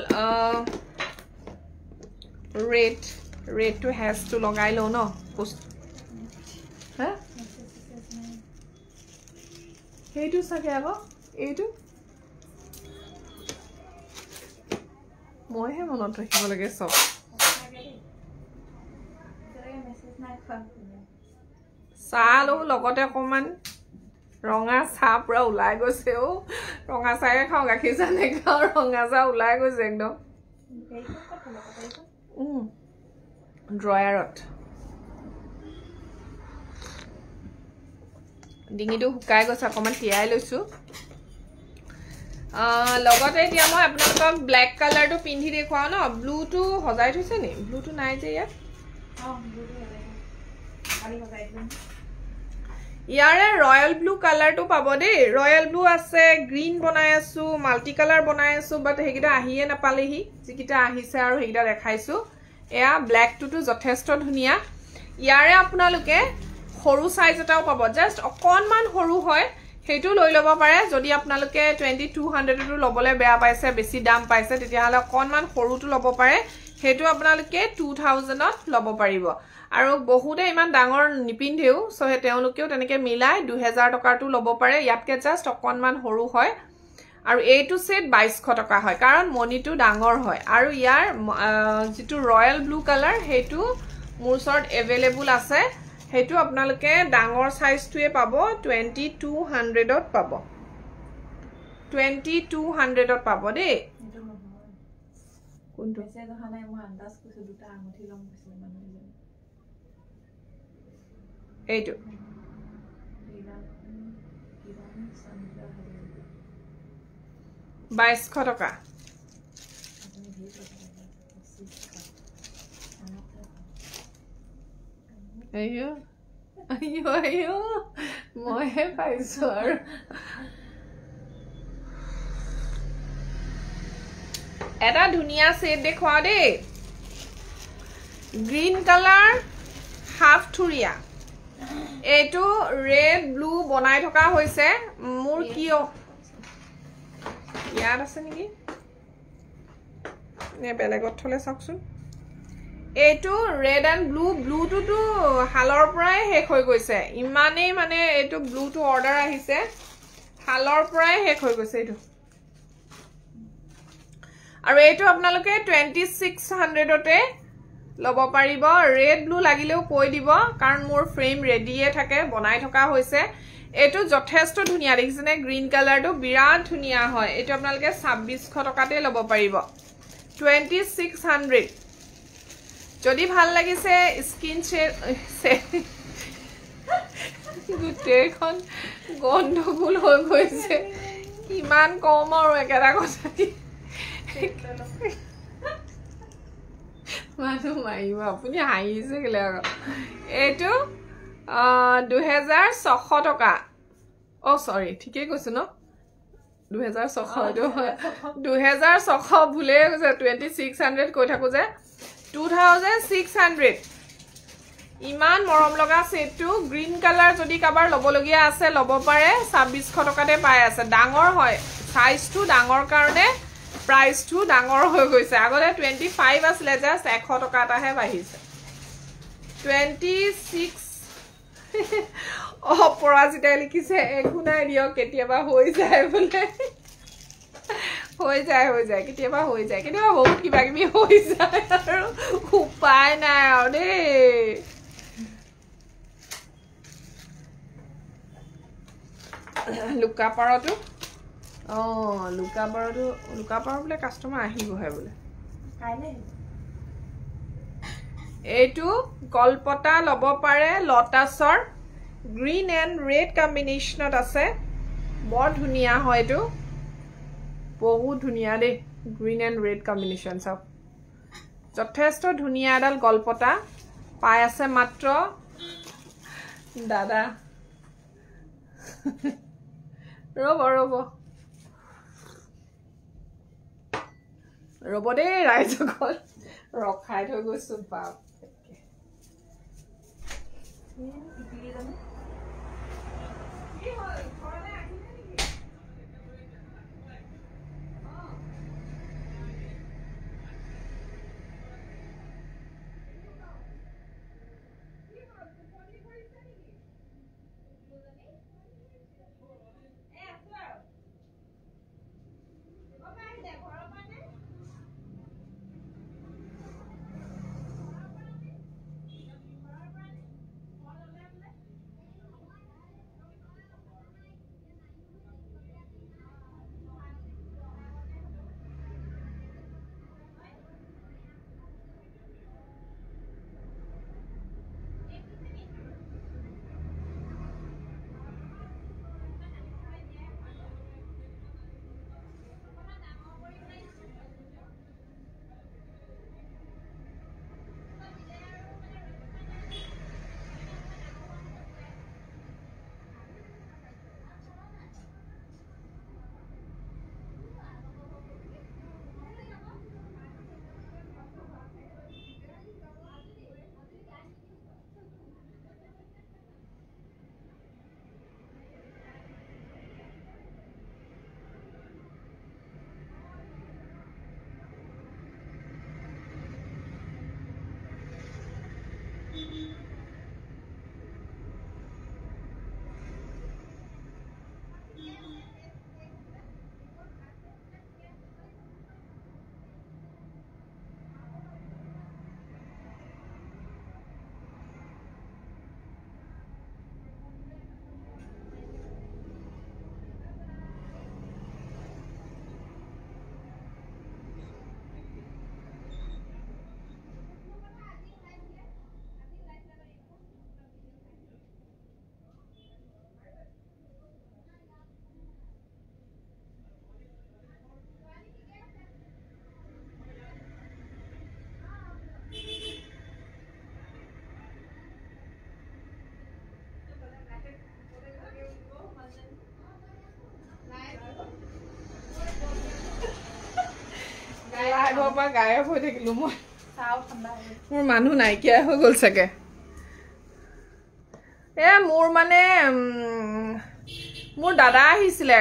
ৰেড টু হ্যাজ টু লগাই লো ন হ্যাঁ এইটো সাকে আগো এইটো মইহে মনত ৰাখিব লাগে সব সালো লগতে অকমান ৰঙা চাহ পুৰা উলাই গৈছে ও ৰঙা চাহে খাও গাখীৰ চাহ নেখাও ৰঙা চাহ উলাই গৈছে একদম ড্ৰয়াৰত ডিঙিটো শুকাই গৈছে অকমান তিয়াই লৈছো লগতে এতিয়া মই আপোনালোকক ব্ল্যাক কালাৰটো পিন্ধি দেখুৱাও ন ব্লুটো হজাই থৈছে নি ব্লুটো নাই যে ইয়াত ব্লুটো হজাই খালি হজাই দিম ইয়াৰে ৰয়্যাল ব্লু কালাৰটো পাব দেই ৰয়্যাল ব্লু আছে গ্ৰীন বনাই আছো মাল্টি কালাৰ বনাই আছো বাট হেগিটা আহিয়ে নাপালেহি যিকিটা আহিছে আৰু হেগিটা দেখাইছো এয়া ব্ল্যাকটো যথেষ্ট ধুনিয়া ইয়াৰে আপোনালোকে সৰু সাইজ এটাও পাব জাস্ট অকনমান সৰু হয় হেতু লৈ লব পাৰে যদি আপোনালোকে 2200 টো লবলে বেয়া পাইছে বেছি দাম পাইছে তেতিয়া হলে অকনমান সৰুটো লব পাৰে হেতু আপোনালোকে 2000 ত লব পাৰিব আৰু বহুতে ইমান ডাঙৰ নিপিন্ধেও সো হে তেওঁলোকেও তেনেকে মিলাই 2000 টকাটো লব পাৰে ইয়াতকে জাস্ট অকনমান সৰু হয় আৰু এইটো সেট 2200 টকা হয় কাৰণ মনিটো ডাঙৰ হয় আৰু ইয়াৰ যেটো ৰয়্যাল ব্লু কালাৰ হেতু মোৰ ওচৰত अवेलेबल আছে হেতু আপোনালোকে ডাঙৰ সাইজটোৱে পাব 2200 ত পাব 2200 ত পাব দেই কোনটো আছে দেখা নাই মই আন্দাজ কৰিছো দুটা আঙুঠি লম কৈছিল মানুহ এইটো 2200 টকা আইও আইও আইও মইহে পাইছো আৰু এটা ধুনিয়া সেট দেখুৱা দেই গ্ৰীন কালাৰ হাফ থুৰিয়া এটো ৰেড ব্লু বনাই থকা হৈছে মোৰ কি ইয়াত আছে নেকি নে বেলেগত থলে চাওকচোন এইটো ৰেড এণ্ড ব্লু ব্লুটো হালৰ পৰাই শেষ হৈ গৈছে ইমানেই মানে এইটো ব্লুটো অৰ্ডাৰ আহিছে হালৰ পৰাই শেষ হৈ গৈছে এইটো আৰু এইটো আপোনালোকে 2600তে লব পাৰিব ৰেড ব্লু লাগিলেও কৈ দিব কাৰণ মোৰ ফ্ৰেম ৰেডিয়ে থাকে বনাই থকা হৈছে এইটো যথেষ্ট ধুনিয়া দেখিছেনে গ্ৰীণ কালাৰটো বিৰাট ধুনিয়া হয় এইটো আপোনালোকে 2600 টকাতে লব পাৰিব 2600 যদি ভাল লাগিছে স্কিন গুটেখন গন্ধগুল হৈ গৈছে কিমান কম আৰু একেটা কথা মানুহ মাৰিব আপুনি হাঁহিছে কেলে আকৌ এইটো 2600 টকা অ সৰি ঠিকেই কৈছো ন 2600 ভুলে গৈছে 2600 কৈ থাকো যে 2600 ইমান মৰম লগা সেটটো গ্ৰীণ কালাৰ যদি কাবাৰ লবলগীয়া আছে লব পাৰে 2600 টকাতে পাই আছে ডাঙৰ হয় সাইজটো ডাঙৰ কাৰণে প্ৰাইসটো ডাঙৰ হৈ গৈছে আগতে 25 আছিল জাস্ট 100 টকা এটাহে বাঢ়িছে 26 অপৰাজিতা লিখিছে একো নাই দিও কেতিয়াবা হৈ যায় বলে হৈ যায় কেতিয়াবা হৈ যায় কেতিয়াবা বহুত কিবা কিবি হৈ যায় আৰু উপায় নাই আৰু দেই লুকাপাৰটো লুকাপাৰ বোলে কাস্টমাৰ আহিবহে বোলে কাইলে এইটো গলপটা লব পাৰে লটাছৰ গ্ৰীণ এণ্ড ৰেড কম্বিনেশ্যনত আছে বৰ ধুনিয়া হয় এইটো বহুত ধুনিয়া দেই গ্ৰীণ এণ্ড ৰেড কম্বিনেশ্যন সব যথেষ্ট ধুনিয়া এডাল গলপটা পাই আছে মাত্ৰ দাদা ৰব দেই ৰাইজসকল ৰখাই থৈ গৈছো বাপ গায়ব হৈ থাকিলো মই মোৰ মানুহ নাইকিয়া হৈ গল চাগে মোৰ মানে মোৰ দাদা আহিছিলে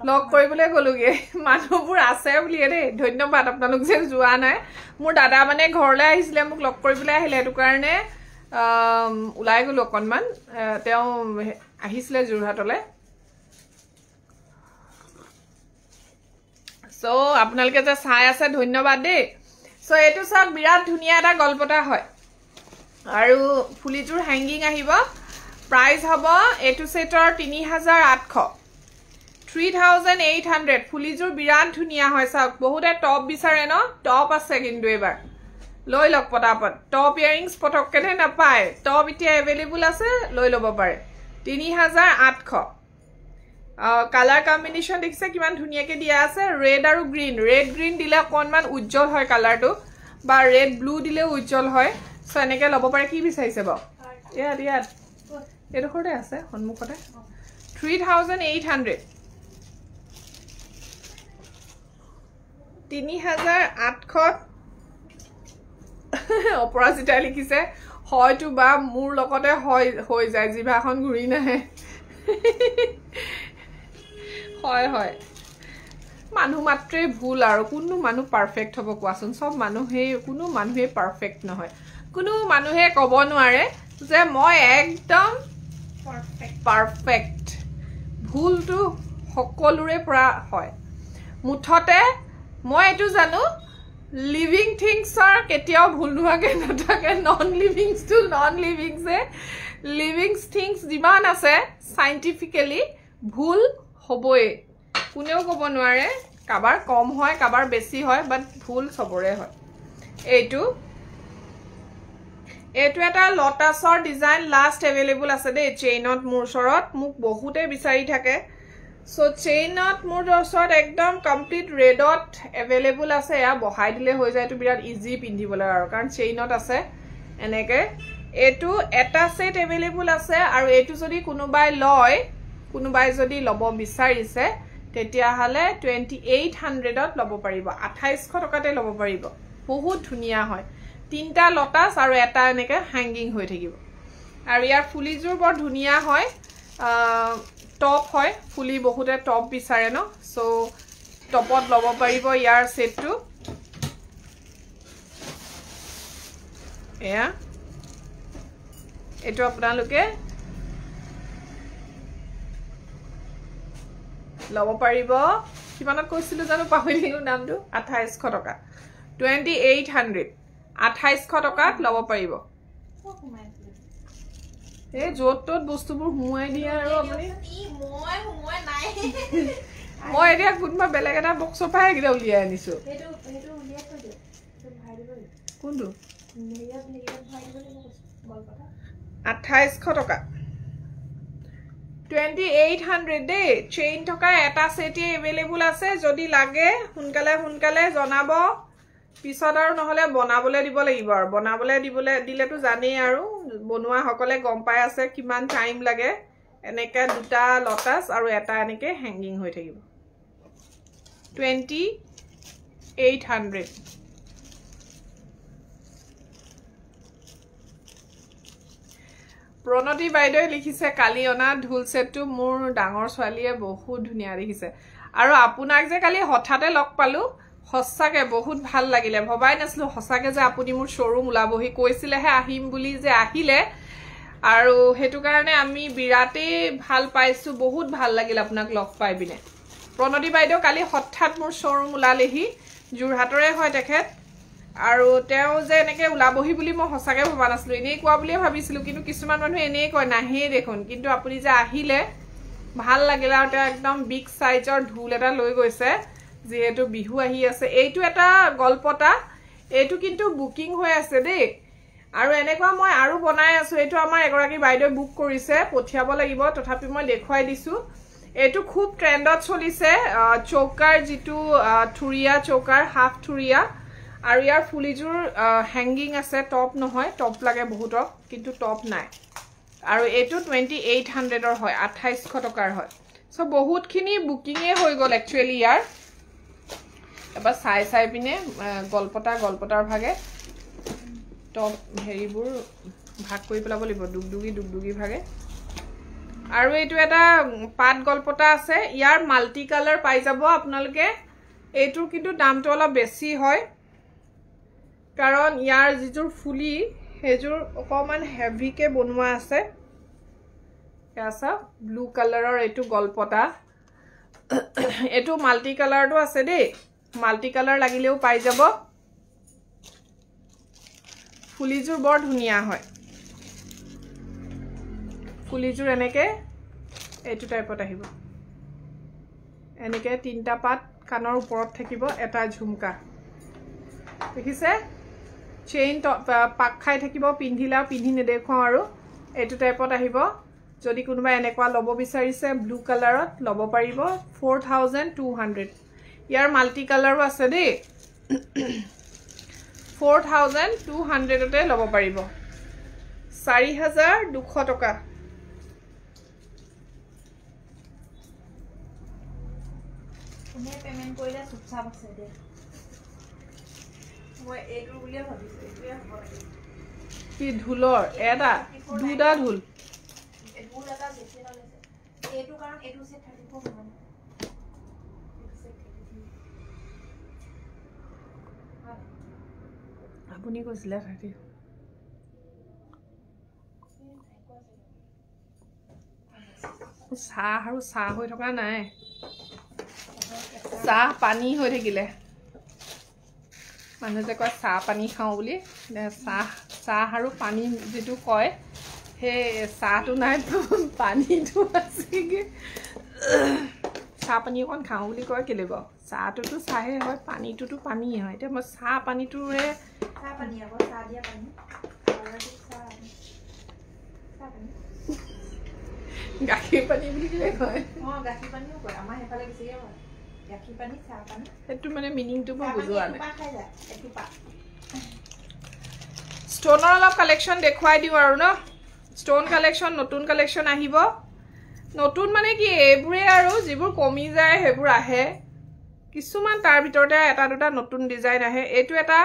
লগ কৰিবলৈ গ'লোগে মানুহবোৰ আছে বুলিয়ে দেই ধন্যবাদ আপোনালোক যে যোৱা নাই মোৰ দাদা মানে ঘৰলৈ আহিছিলে মোক লগ কৰিবলৈ আহিলে এটো কাৰণে উলাই গ'লো অকনমান তেওঁ আহিছিলে যোৰহাটলৈ সো আপোনালোকে যে চাই আছে ধন্যবাদ দেই সো এটো সব বিৰাট ধুনিয়া এটা গল্পটা হয় আৰু ফুলিজুৰ হ্যাঙ্গিং আহিব প্ৰাইস হ'ব এটো সেটৰ 3800 3800 ফুলিজুৰ বিৰাট ধুনিয়া হয় চাওক বহুতে টপ বিচাৰে ন টপ আছে কিন্তু এবাৰ লৈ লক পটাপট টপ ইয়াৰিংস পটককেনে নাপায় টপ এতিয়া अवेलेबल আছে লৈ লব পাৰে 3800 কালাৰ কম্বিনেশন দেখিছে কিমান ধুনিয়াকে দিয়া আছে ৰেড আৰু গ্ৰীন ৰেড গ্ৰীন দিলে অকনমান উজ্জ্বল হয় কালাৰটো বা ৰেড ব্লু দিলে উজ্জ্বল হয় সো এনেকে লব পাৰে কি বিচাৰিছে বা ইয়াত এটো খৰতে আছে সন্মুখতে 3800 3800 অপৰাজিতা লিখিছে হয়তো বা মোৰ লগতে হৈ যায় জিভাখন ঘুৰি নাহে হয় মানুহ মাত্ৰে ভুল আৰু কোনো মানুহ পাৰফেক্ট হ'ব কোৱাচোন সব মানুহে কোনো মানুহে পাৰফেক্ট নহয় কোনো মানুহে ক'ব নোৱাৰে যে মই একদম পাৰফেক্ট ভুলটো সকলোৰে পৰা হয় মুঠতে মই এটো জানো লিভিং থিংস are কেতিয়াও ভুল নোহাকে নাথাকে non livings to non livings living things যিমান আছে সাইন্টিফিক্যালি ভুল হবই কোনেও ক'ব নোৱাৰে কাবাৰ কম হয় কাবাৰ বেছি হয় বাট ভুল সবৰে হয় এইটো এটা লটাছৰ ডিজাইন লাষ্ট अवेलेबल আছে দে চেইনত মোৰ ওচৰত মোক বহুতে বিচাৰি থাকে সো চেইনত মোৰ ওচৰত একদম কমপ্লিট ৰেডত अवेलेबल আছে या বহাই দিলে হৈ যায় এটো বিৰাট ইজি পিন্ধিবলৈ আৰু কাৰণ চেইনত আছে এনেকে এটো এটা সেট अवेलेबल আছে আৰু এটো যদি কোনোবাই যদি লব বিচাৰিছে তেতিয়া হলে 2800ত লব পাৰিব 2800 টকাতে লব পাৰিব বহুত ধুনিয়া হয় তিনটা লটাস আৰু এটা এনেকে হ্যাঙ্গিং হৈ থাকিব আৰু ইয়াৰ ফুলিজুৰ বৰ ধুনিয়া হয় টপ হয় ফুলি বহুতে টপ বিচাৰে ন সো টপত লব পাৰিব ইয়াৰ সেটটো এয়া এটো আপোনালোকে লব পাৰিব কিমানত কৈছিলো জানো পাহৰি গলো নামটো 2800 টকা 2800 2800 টকাত লব পাৰিব এই জোতত বস্তুবোৰ হুৱাই দিয়া আৰু আপুনি মই নাই মই এতিয়া কোনবা বেলেগ এটা বক্সৰ পৰা গিৰা উলিয়াই আনিছো হেটো উলিয়াই থৈ দিও ভাই দিব কোনটো নেগেটিভ ভাই দিব গল্পটা 2800 টকা 2800 দে চেইন থকা এটা সেটি अवेलेबल আছে যদি লাগে হুনকালে জনাব পিছত আৰু নহলে বনাবলে দিব লাগিব আৰু বনাবলে দিলেটো জানেই আৰু বনোৱা সকলে গম পাই আছে কিমান টাইম লাগে এনেকে দুটা লটাস আৰু এটা এনেকে হ্যাঙ্গিং হৈ থাকিব 2800 প্ৰণতি বাইদেউ লিখিছে কালি অনা ঢোল সেটটো মোৰ ডাঙৰ ছোৱালীয়ে বহুত ধুনিয়া দেখিছে আৰু আপোনাক যে কালি হঠাতে লগ পালো হসাকে বহুত ভাল লাগিলে ভবাই নাছলো হসাকে যে আপুনি মোৰ শোৰুম উলাবহি কৈছিলেহে আহিম বুলি যে আহিলে আৰু হেতু কাৰণে আমি বিৰাতে ভাল পাইছো বহুত ভাল লাগিল আপোনাক লগ পাই বিনে প্ৰণতি বাইদেউ কালি হঠাৎ মোৰ শোৰুম উলালেহি যোৰহাটৰে হয় তেখেত আৰু তেও যে এনেকে উলাবহি বুলি মই হসাকে ভবা নাছলো এনেই কোৱা বুলি ভাবিছিলো কিন্তু কিছুমান মানুহ এনেই কয় নাহে দেখোন কিন্তু আপুনি যে আহিলে ভাল লাগিল আৰু তে একদম বিগ সাইজৰ ঢোল এটা লৈ গৈছে যেহেতু বিহু আহি আছে এইটো এটা গল্পটা এইটো কিন্তু বুকিং হৈ আছে দেই আৰু এনেকুৱা মই আৰু বনাই আছো এইটো আমাৰ এগৰাকী বাইদেউ বুক কৰিছে পঠিয়াব লাগিব তথাপি মই দেখুৱাই দিছো এইটো খুব ট্ৰেন্ডত চলিছে চৌকাৰ জিতু থুৰিয়া চৌকাৰ হাফ থুৰিয়া আৰু ইয়াৰ ফুলিজুৰ হ্যাঙ্গিং আছে টপ নহয় টপ লাগে বহুতক কিন্তু টপ নাই আৰু এইটো 2800 হয় 2800 টকাৰ হয় সো বহুতখিনি বুকিংয়ে হৈ গল একচুয়ালি ইয়াৰ এবা চাই পিনে গল্পটাৰ ভাগে টপ হেৰিবোৰ ভাগ কৰি পেলাব লাগিব দুগদুগি ভাগে আৰু এইটো এটা পাট গলপটা আছে ইয়াৰ মাল্টি কালাৰ পাই যাব আপোনালোকে এইটো কিন্তু দামটো অলপ বেছি হয় কাৰণ ইয়াৰ যিযোৰ ফুলি হেজুৰ অকমান হেভি কে বনোৱা আছে এসা ব্লু কালাৰৰ এইটো গলপটা এইটো মাল্টি কালাৰটো আছে দেই মাল্টি কালাৰ লাগিলেও পাই যাব ফুলিযোৰ বৰ ধুনিয়া হয় ফুলিযোৰ এনেকে এইটো টাইপত আহিব এনেকে তিনটা পাত কানৰ ওপৰত থাকিব এটা ঝুমকা দেখিছে চেইন পাক খাই থাকিব পিন্ধিলা পিন্ধি নেদেখাও আৰু এইটো টাইপত আহিব যদি কোনোবা এনেকুৱা লব বিচাৰিছে ব্লু কালাৰত লব পাৰিব 4200 ইয়াৰ মাল্টি কালাৰো আছে দেই 4200 তে লব পাৰিব 4200 টকা কোনে পেমেন্ট কৰিলে চুপচাপ আছে দে মই এইটো বুলিয়ে ভাবিছো এইটোৱে হ'ব লাগে কি ঢুলৰ এটা দুটা ঢুল ঢুল এটা বেছি লৈছে এইটো কাৰণ এইটো সেট 34 নহয় আপুনি কৈছিলে 30 চাহ আৰু চাহ হৈ থকা নাই চাহ পানী হৈ থাকিলে মানুহ যে কয় চাহ পানী খাওঁ বুলি চাহ চাহ আৰু পানী যেটো কয় হে চাহটো নাই পানীটো আছে কি চাহ পানী অকণ খাওঁ বুলি কয় কেলেব চাহটোতো চাহে হয় পানীটোতো পানী হয় এতিয়া মই চাহ পানীটোৰে চাহ পানী আকৌ চাহ দিয়া পানী গাখীৰ পানী বুলি কিলে কয় গাখীৰ পানীও কয় আমাৰ হেফালে বেছিকে কয় গাখীৰ পানী চাহ পানী সেইটো মানে মিনিংটো মই বুজোৱা নাই খাই যায় একটু পা ষ্টনৰ অলপ কালেকশ্যন দেখুৱাই দিওঁ আৰু ন ষ্টন কালেকশ্যন নতুন কালেকশ্যন আহিব নতুন মানে কি এইবোৰে আৰু যিবোৰ কমি যায় সেইবোৰ আহে কিছুমান তাৰ ভিতৰতে এটা দুটা নতুন ডিজাইন আহে এইটো এটা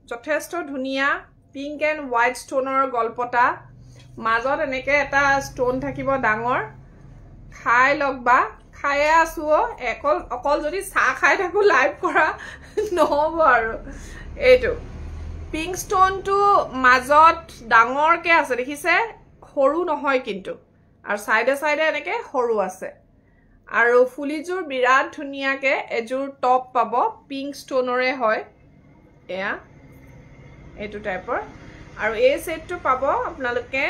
যথেষ্ট ধুনিয়া পিংক এণ্ড হোৱাইট ষ্টনৰ গলপটা মাজত এনেকে এটা ষ্টন থাকিব ডাঙৰ খাই লগবা খায়ে আছো অকল যদি চাহ খাই থাকো লাইভ কৰা নহব আৰু এইটো পিংক ষ্টনটো মাজত ডাঙৰকে আছে দেখিছে সৰু নহয় কিন্তু আৰু সাইডে সাইডে এনেকে সৰু আছে আৰু ফুলিযোৰ বিৰাট ধুনিয়াকে এযোৰ টপ পাব পিংক ষ্টনৰে হয় এয়া এইটো টাইপৰ আৰু এই সেটটো পাব আপোনালোকে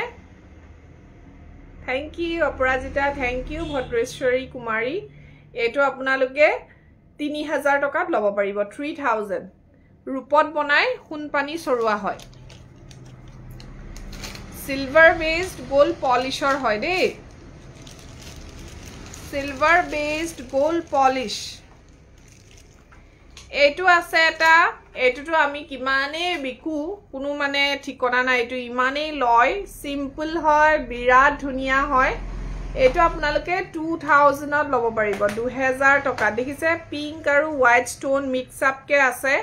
থ্যাংক ইউ অপৰাজিতা থ্যাংক ইউ ভদ্ৰেশ্বৰী কুমাৰী এইটো আপোনালোকে 3000 টকাত লব পাৰিব 3000 ৰূপত বনাই সোণপানী চৰুৱা হয় সিলভাৰ বেসড গোল্ড পলিশৰ হয় দেই সিলভাৰ বেসড গোল্ড পলিশ এইটো আছে এটা এইটোটো আমি কিমানে বিকু কোনো মানে ঠিকনা নাই এইটো ইমানেই লয় সিম্পল হয় বিৰাট ধুনিয়া হয় এইটো আপোনালোকে 2000 ত লব পাৰিব 2000 টকা দেখিছে পিংক আৰু হোৱাইট ষ্টন মিক্স আপ কে আছে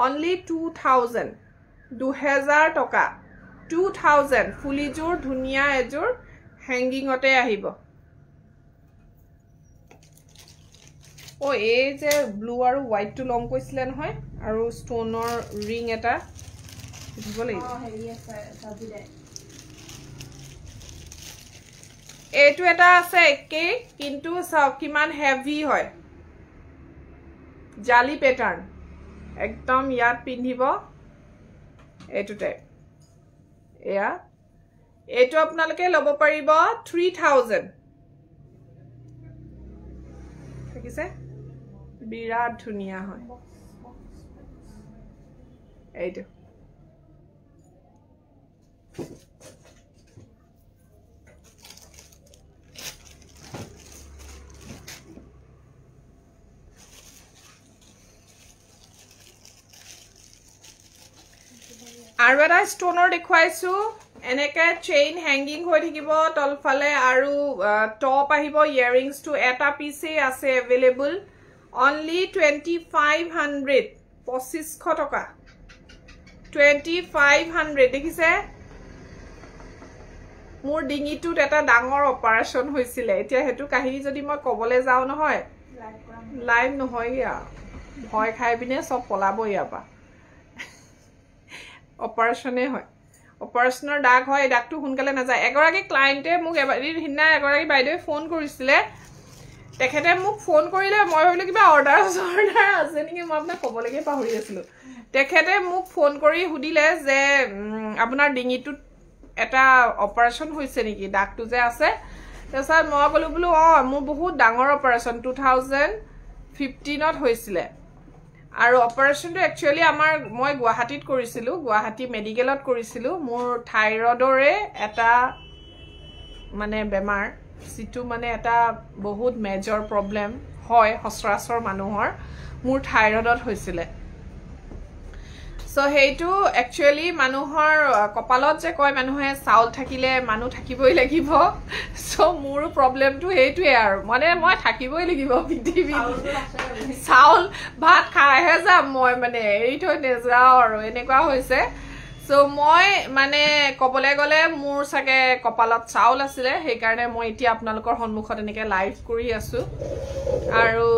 অনলি 2000 টকা 2000 ফুলিযোৰ ধুনিয়া এযোৰ হেংগিংতে আহিব ও এই যে ব্লু আৰু হোৱাইট টু লং কৈছিলে নহয় আৰু ষ্টনৰ ৰিং এটা দিব লাগিব হেৰি আছে সাজি দে এইটো এটা আছে একে কিন্তু কিমান হেভি হয় জালি প্যাটাৰ্ন একদম ইয়াত পিন্ধিব এইটো টাইপ এয়া এইটো আপোনালোকে লব পাৰিব 3000 দেখিছে বিৰাট ধুনিয়া হয় এইটো আৰু এটা ষ্টনৰ দেখুৱাইছো এনেকে চেইন হেংগিং হৈ থাকিব তলফালে আৰু টপ আহিব ইয়াৰিংস টু এটা পিছে আছে अवेलेबल only 2500 2500 টকা 2500 দেখিছে মোৰ ডিঙিটোত এটা ডাঙৰ অপাৰেশ্যন হৈছিলে এতিয়া হেতু কাহিনী যদি মই কবলে যাও নহয় লাইভ নহয় ইয়া ভয় খাই বিনে সব পলাব ইয়াপা অপাৰেশ্যনে হয় অপাৰেশ্যনৰ ডাক হয় ডাকটো হুনকালে না যায় এগৰাকী ক্লায়েন্টে মোক হিনা এগৰাকী বাইদেৱে ফোন কৰিছিলে তেখেতে মোক ফোন কৰিলে মই ভাবিলো কিবা অৰ্ডাৰ আছে নেকি মই আপোনাক কবলৈকে পাহৰি আছিলো তেখেতে মোক ফোন কৰি হুদিলে যে আপোনাৰ ডিঙিটোত এটা অপাৰেশ্যন হৈছে নেকি ডাকটো যে আছে তাৰছত মই কলো বলো মোৰ বহুত ডাঙৰ অপাৰেশ্যন 2015ত হৈছিলে আৰু অপাৰেশ্যনটো একচুয়ালি আমাৰ মই গুৱাহাটীত কৰিছিলো গুৱাহাটী মেডিকেলত কৰিছিলো মোৰ থাইৰয়ডৰে এটা মানে বেমাৰ সিটো মানে এটা বহুত মেজৰ প্ৰবলেম হয় হস্ৰাসৰ মানুহৰ মোৰ থাইৰয়ডত হৈছিলে সো হেইটো একচুয়ালি মানুহৰ কপালত যে কয় মানুহে চাউল থাকিলে মানুহ থাকিবই লাগিব সো মোৰ প্ৰবলেমটো হেইটোৱে আৰু মানে মই থাকিবই লাগিব পৃথিৱী চাউল ভাত খাইহে যাম মই মানে এই থৈ নেযাও আৰু এনেকুৱা হৈছে সো মই মানে কবলে গলে মোৰ সাকে কপালত চাউল আছিলে সেই কাৰণে মই এতিয়া আপোনালোকৰ সন্মুখত এনেকে লাইভ কৰি আছো আৰু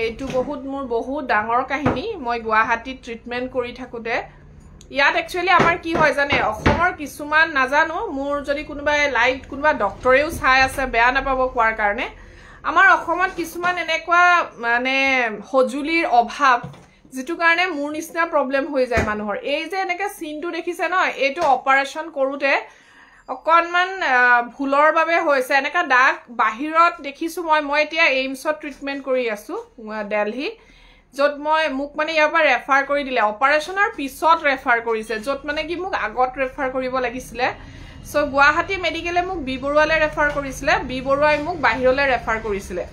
এইটো বহুত মোৰ বহুত ডাঙৰ কাহিনী মই গুৱাহাটী ট্ৰিটমেন্ট কৰি থাকোতে ইয়াত একচুয়ালি আমাৰ কি হয় জানে অসমৰ কিছুমান নাজানো মোৰ যদি কোনোবা লাইভ কোনোবা ডক্টৰেও চাই আছে বেয়া নাপাব কোৱাৰ কাৰণে আমাৰ অসমত কিছুমান এনেকুৱা মানে হজুলিৰ অভাৱ যেটো কাৰণে মোৰ নিচিনা প্ৰবলেম হৈ যায় মানুহৰ এই যে এনেকে সিনটো দেখিছে ন এইটো অপাৰেশ্যন কৰোতে অকনমান ভুলৰ বাবে হৈছে এনেকা ডাক বাহিৰত দেখিছো মই এতিয়া এইমছত ট্ৰিটমেন্ট কৰি আছো দিল্লী যত মই মুক মানে ইয়াৰ পৰা ৰেফাৰ কৰি দিলে অপাৰেশ্যনৰ পিছত ৰেফাৰ কৰিছে যত মানে কি মুক আগত ৰেফাৰ কৰিব লাগিছিলে সো গুৱাহাটী মেডিকেলে মুক বিবৰুৱালে ৰেফাৰ কৰিছিলে বিবৰুৱাই মুক বাহিৰলে ৰেফাৰ কৰিছিলে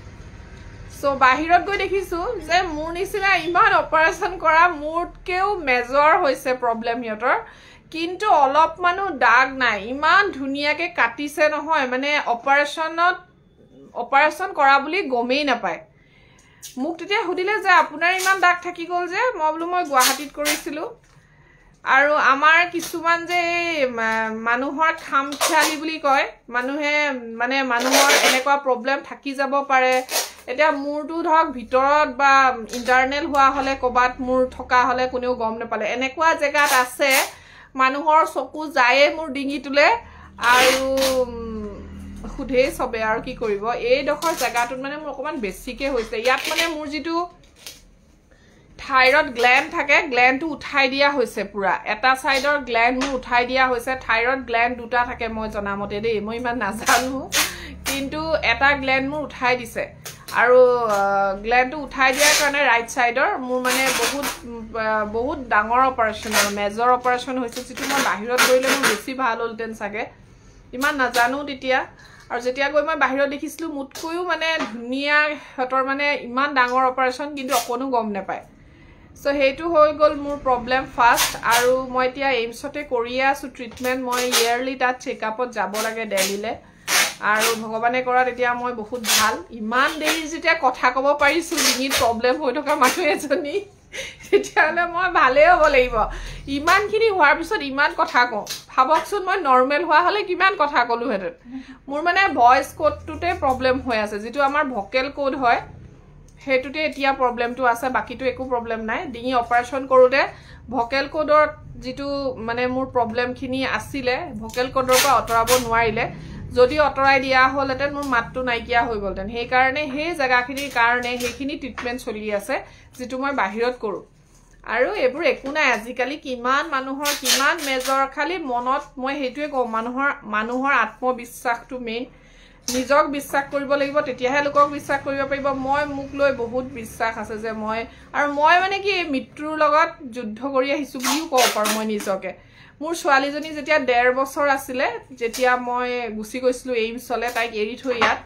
সো বাহিৰত গৈ দেখিছো যে মোৰ নিচিনা ইমান অপাৰেশ্যন কৰা মুৰতকেও মেজৰ হৈছে প্ৰবলেম হিয়তৰ কিন্তু অলপ মানু দাগ নাই ইমান ধুনিয়াকে কাটিছে নহয় মানে অপাৰেশ্যন কৰা বুলি গমেই নাপায় মুক তেতিয়া হুদিলে যে আপোনাৰ ইমান দাগ থাকি গল যে মই বলো মই গুৱাহাটীত কৰিছিলো আৰু আমাৰ কিছুমান যে মানুহৰ খামখিয়ালি বুলি কয় মানুহে মানে মানুহৰ এনেকুৱা প্ৰবলেম থাকি যাব পাৰে এতিয়া মুৰটো ধৰক ভিতৰত বা ইন্টাৰনেল হোৱা হলে কবাত মুৰ থকা হলে কোনেও গম নাপালে এনেকুৱা জেগাত আছে মানুহৰ চকু যায় মোৰ ডিঙিটোলে আৰু খুধে সবে আৰু কি কৰিব এই ডখৰ জায়গাটোত মানে মোৰ অকমান বেছিকে হৈছে ইয়াত মানে মোৰ যেটো থাইৰয়ড গ্ল্যান্ড থাকে গ্ল্যান্ডটো উঠাই দিয়া হৈছে পুৰা এটা সাইডৰ গ্ল্যান্ড মোৰ উঠাই দিয়া হৈছে থাইৰয়ড গ্ল্যান্ড দুটা থাকে মই জনামতে দেই মই ইমান নাজানো কিন্তু এটা গ্ল্যান্ড মোৰ উঠাই দিছে আৰু গ্ল্যান্ডটো উঠাই দিয়াৰ কাৰণে ৰাইট সাইডৰ মোৰ মানে বহুত ডাঙৰ অপাৰেশ্যন মেজৰ অপাৰেশ্যন হৈছে যেটো মই বাহিৰত কৰিলে মোৰ বেছি ভাল হলতেন সাগে ইমান নাজানো তেতিয়া আৰু যেতিয়া গৈ মই বাহিৰত দেখিছিলো মুটকৈও মানে ধুনিয়া হতৰ মানে ইমান ডাঙৰ অপাৰেশ্যন কিন্তু অকনো গম নাপায় সো হেতু হৈ গল মোৰ প্ৰবলেম ফাৰ্স্ট আৰু মই এতিয়া এইমছতে কৰি আছো ট্ৰিটমেন্ট মই ইয়াৰলি তাত চেকআপত যাব লাগে দিল্লীলে আৰু ভগৱানে কৰাত এতিয়া মই বহুত ভাল ইমান দেৰি যেতিয়া কথা কব পাৰিছো ডিঙিত প্ৰবলেম হৈ থকা মানুহ এজনী তেতিয়ালে মই ভালে হ'ব লাগিব ইমানখিনি হোৱাৰ পিছত ইমান কথা কওঁ ভাবকচোন মই নৰমেল হোৱা হলে কিমান কথা কলো হেতে মোৰ মানে ভয়েস কোডটোতে প্ৰবলেম হৈ আছে যেটো আমাৰ ভোকেল কোড হয় হেতুতে এতিয়া প্ৰবলেমটো আছে বাকিটো একো প্ৰবলেম নাই ডিঙি অপাৰেশ্যন কৰোতে ভোকেল কোডৰ যেটো মানে মোৰ প্ৰবলেমখিনি আছিল ভোকেল কোডৰ পৰা অতৰাব নোৱাৰিলে যদি অতৰাই দিয়া হলতেন মোৰ মাতটো নাইকিয়া হৈ গলতেন সেই কাৰণে সেই জায়গাখিনিৰ কাৰণে সেইখিনি ট্ৰিটমেন্ট চলি আছে যেটো মই বাহিৰত কৰো আৰু এবোৰ একো নাই আজিকালি কিমান মানুহৰ কিমান মেজৰ খালি মনত মই হেতুৱে কও মানুহৰ আত্মবিশ্বাসটো মেইন নিজক বিশ্বাস কৰিব লাগিব তেতিয়াহে লোকক বিশ্বাস কৰিব পাৰিব মই মুক লৈ বহুত বিশ্বাস আছে যে মই মানে কি মৃত্যুৰ লগত যুদ্ধ কৰি আহিছো বুলিও কব পাৰো মই নিজকে মোৰ ছোৱালীজনী যেতিয়া 1.5 বছৰ আছিল যেতিয়া মই গুছি গৈছিলো এইমছলে তাইক এৰি থৈ ইয়াত